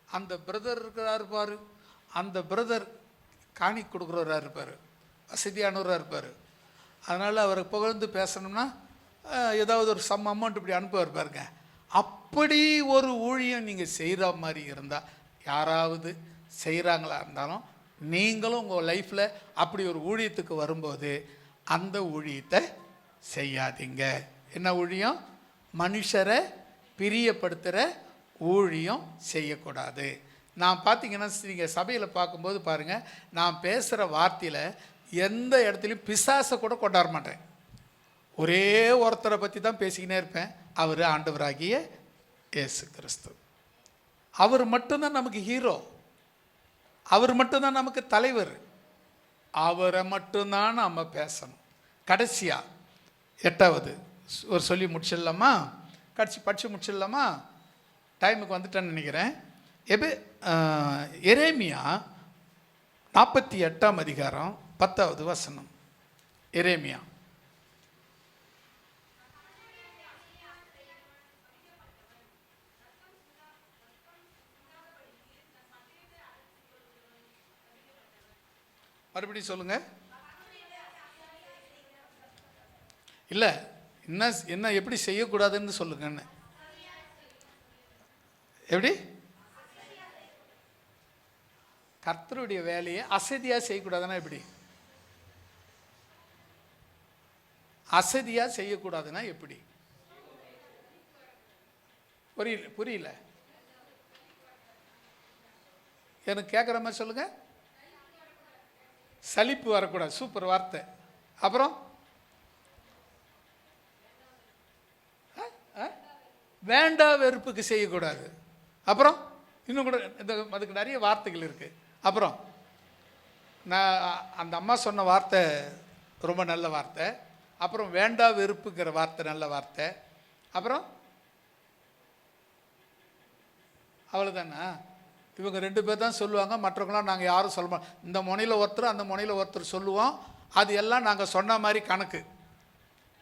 அந்த பிரதர் இருக்கிறார் பாரு, அந்த பிரதர் காணி கொடுக்குறவராக இருப்பார், வசதியானவராக இருப்பார். அதனால் அவரை புகழ்ந்து பேசணும்னா ஏதாவது ஒரு சம் அமௌண்ட் இப்படி அனுப்புவார் பாருங்க. அப்படி ஒரு ஊழியம் நீங்கள் செய்கிற மாதிரி இருந்தால், யாராவது செய்கிறாங்களா இருந்தாலும் நீங்களும் உங்கள் லைஃப்பில் அப்படி ஒரு ஊழியத்துக்கு வரும்போது அந்த ஊழியத்தை செய்யாதீங்க. என்ன ஊழியம்? மனுஷரை பிரியப்படுத்துகிற ஊழியம் செய்யக்கூடாது. நான் பார்த்தீங்கன்னா நீங்கள் சபையில் பார்க்கும்போது பாருங்கள், நான் பேசுகிற வார்த்தையில் எந்த இடத்துலையும் பிசாசை கூட கொண்டாட மாட்டேன். ஒரே ஒருத்தரை பற்றி தான் பேசிக்கினே இருப்பேன். அவர் ஆண்டவராகிய இயேசு கிறிஸ்து. அவர் மட்டும்தான் நமக்கு ஹீரோ, அவர் மட்டும்தான் நமக்கு தலைவர், அவரை மட்டும்தான் நம்ம பேசணும். கடைசியாக 8வது ஒரு சொல்லி முடிச்சிடலாமா? படித்து முடிச்சிடலாமா? டைமுக்கு வந்துட்டேன்னு நினைக்கிறேன். எரேமியா 48ஆம் அதிகாரம் 10வது வசனம். எரேமியா. மறுபடியும் சொல்லுங்க. இல்லை, என்ன எப்படி செய்யக்கூடாதுன்னு சொல்லுங்கன்னு. எப்படி? கர்த்தருடைய வேலையை அசதியாக செய்யக்கூடாதுன்னா எப்படி? அசதியாக செய்யக்கூடாதுன்னா எப்படி? புரியல. எனக்கு கேட்குற மாதிரி சொல்லுங்க. சலிப்பு வரக்கூடாது. சூப்பர் வார்த்தை. அப்புறம் வேண்டா வெறுப்புக்கு செய்யக்கூடாது. அப்புறம் இன்னும் கூட அதுக்கு நிறைய வார்த்தைகள் இருக்குது. அப்புறம் நான் அந்த அம்மா சொன்ன வார்த்தை ரொம்ப நல்ல வார்த்தை. அப்புறம் வேண்டா வெறுப்புங்கிற வார்த்தை நல்ல வார்த்தை. அப்புறம் அவ்வளோதானா? இவங்க 2 பேர் தான் சொல்லுவாங்க, மற்றவங்களாம் நாங்கள் யாரும் சொல்ல மாட்டோம். இந்த முனையில் ஒருத்தர் அந்த முனையில் ஒருத்தர் சொல்லுவோம். அது எல்லாம் நாங்கள் சொன்ன மாதிரி கணக்கு.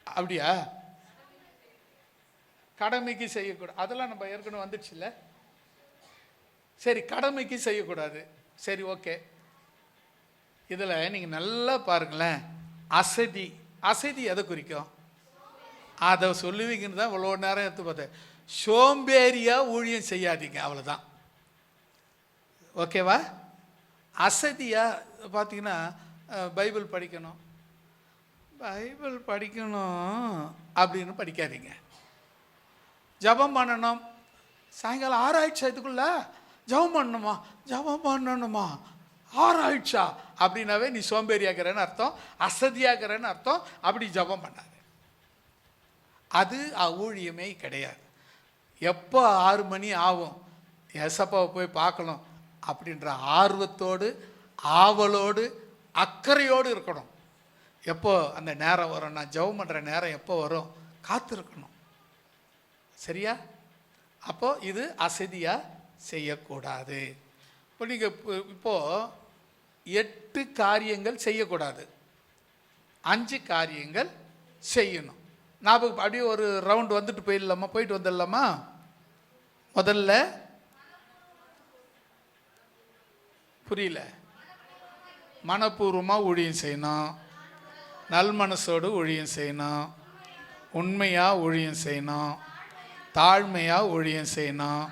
அப்படியா? கடமைக்கு செய்யக்கூடாது, அதெல்லாம் நம்ம ஏற்கனவே வந்துடுச்சுல்ல. சரி, கடமைக்கு செய்யக்கூடாது. சரி, ஓகே. இதில் நீங்கள் நல்லா பாருங்களேன். அசதி எதை குறிக்கும்? அதை சொல்லுவீங்கன்னு தான் இவ்வளோ நேரம் எடுத்து பார்த்தேன். சோம்பேறியாக ஊழியம் செய்யாதீங்க, அவ்வளோதான். ஓகேவா? அசதியாக பார்த்தீங்கன்னா பைபிள் படிக்கணும் அப்படின்னு படிக்காதீங்க. ஜபம் பண்ணணும், சாயங்காலம் 6 ஆயிடுச்சா, இதுக்குள்ள ஜபம் பண்ணணுமா 6 ஆயிடுச்சா அப்படின்னாவே நீ சோம்பேறியாகிறேன்னு அர்த்தம், அசதியாகிறேன்னு அர்த்தம். அப்படி ஜபம் பண்ணாது. அது ஊழியமே கிடையாது. எப்போ 6 மணி ஆகும், ஏசப்பாவை போய் பார்க்கணும் அப்படின்ற ஆர்வத்தோடு, ஆவலோடு, அக்கறையோடு இருக்கணும். எப்போ அந்த நேரம் வரும், நான் ஜெபம் பண்ணுற நேரம் எப்போ வரும், காத்திருக்கணும். சரியா? அப்போது இது அசதியாக செய்யக்கூடாது. இப்போ நீங்கள் இப்போது 8 காரியங்கள் செய்யக்கூடாது, 5 காரியங்கள் செய்யணும். நான் அப்படியே ஒரு ரவுண்டு போயிட்டு வந்துடலாமா? முதல்ல புரியல. மனப்பூர்வமாக ஊழியம் செய்யணும், நல் மனசோடு ஊழியம் செய்யணும், உண்மையாக ஊழியம் செய்யணும், தாழ்மையாக ஊழியம் செய்யணும்,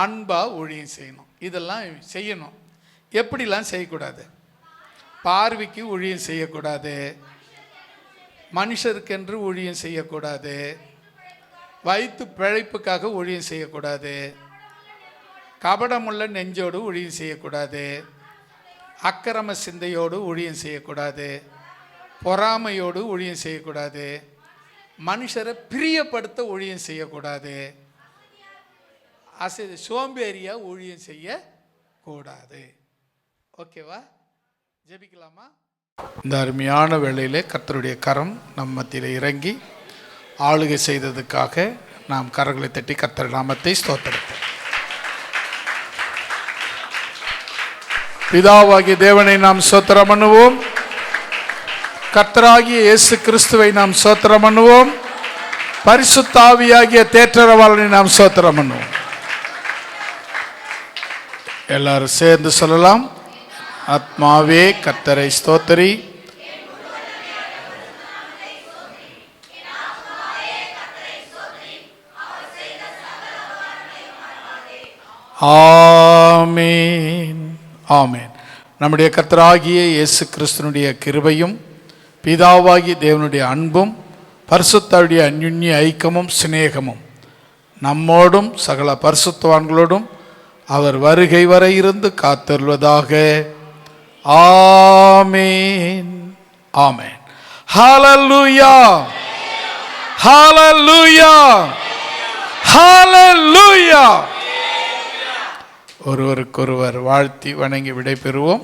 அன்பாக ஊழியம் செய்யணும். இதெல்லாம் செய்யணும். எப்படிலாம் செய்யக்கூடாது? பார்வைக்கு ஊழியம் செய்யக்கூடாது, மனுஷருக்கென்று ஊழியம் செய்யக்கூடாது, வயிற்று பிழைப்புக்காக ஊழியம் செய்யக்கூடாது, கபடமுள்ள நெஞ்சோடு ஊழியம் செய்யக்கூடாது, அக்கிரம சிந்தையோடு ஊழியம் செய்யக்கூடாது, பொறாமையோடு ஊழியம் செய்யக்கூடாது, மனுஷரை பிரியப்படுத்த ஊழியம் செய்யக்கூடாது, சோம்பேறியாக ஊழியம் செய்யக்கூடாது. ஓகேவா? ஜெபிக்கலாமா? இந்த அருமையான வேளையிலே கர்த்தருடைய கரம் நம் மத்தியில் இறங்கி ஆளுகை செய்ததுக்காக நாம் கரங்களை தட்டி கர்த்தர் நாமத்தை ஸ்தோத்திரிப்போம். பிதாவாகிய தேவனை நாம் ஸ்தோத்திரம் பண்ணுவோம். கர்த்தராகிய இயேசு கிறிஸ்துவை நாம் ஸ்தோத்திரம் பண்ணுவோம். பரிசுத்த ஆவியாகிய தேற்றரவாளனை நாம் ஸ்தோத்திரம் பண்ணுவோம். எல்லாரும் சேர்ந்து சொல்லலாம். ஆத்மாவே கர்த்தரை ஸ்தோத்திரி. ஆமென், ஆமென். நம்முடைய கர்த்தராகிய இயேசு கிறிஸ்துனுடைய கிருபையும் பிதாவாகிய தேவனுடைய அன்பும் பரிசுத்தருடைய அந்யுன்ய ஐக்கியமும் சிநேகமும் நம்மோடும் சகல பரிசுத்தவான்களோடும் அவர் வருகை வரை இருந்து காத்தருள்வதாக. ஆமென், ஆமென். ஹல்லேலூயா, ஹல்லேலூயா, ஹல்லேலூயா. ஒருவருக்கொருவர் வாழ்த்தி வணங்கி விடை பெறுவோம்.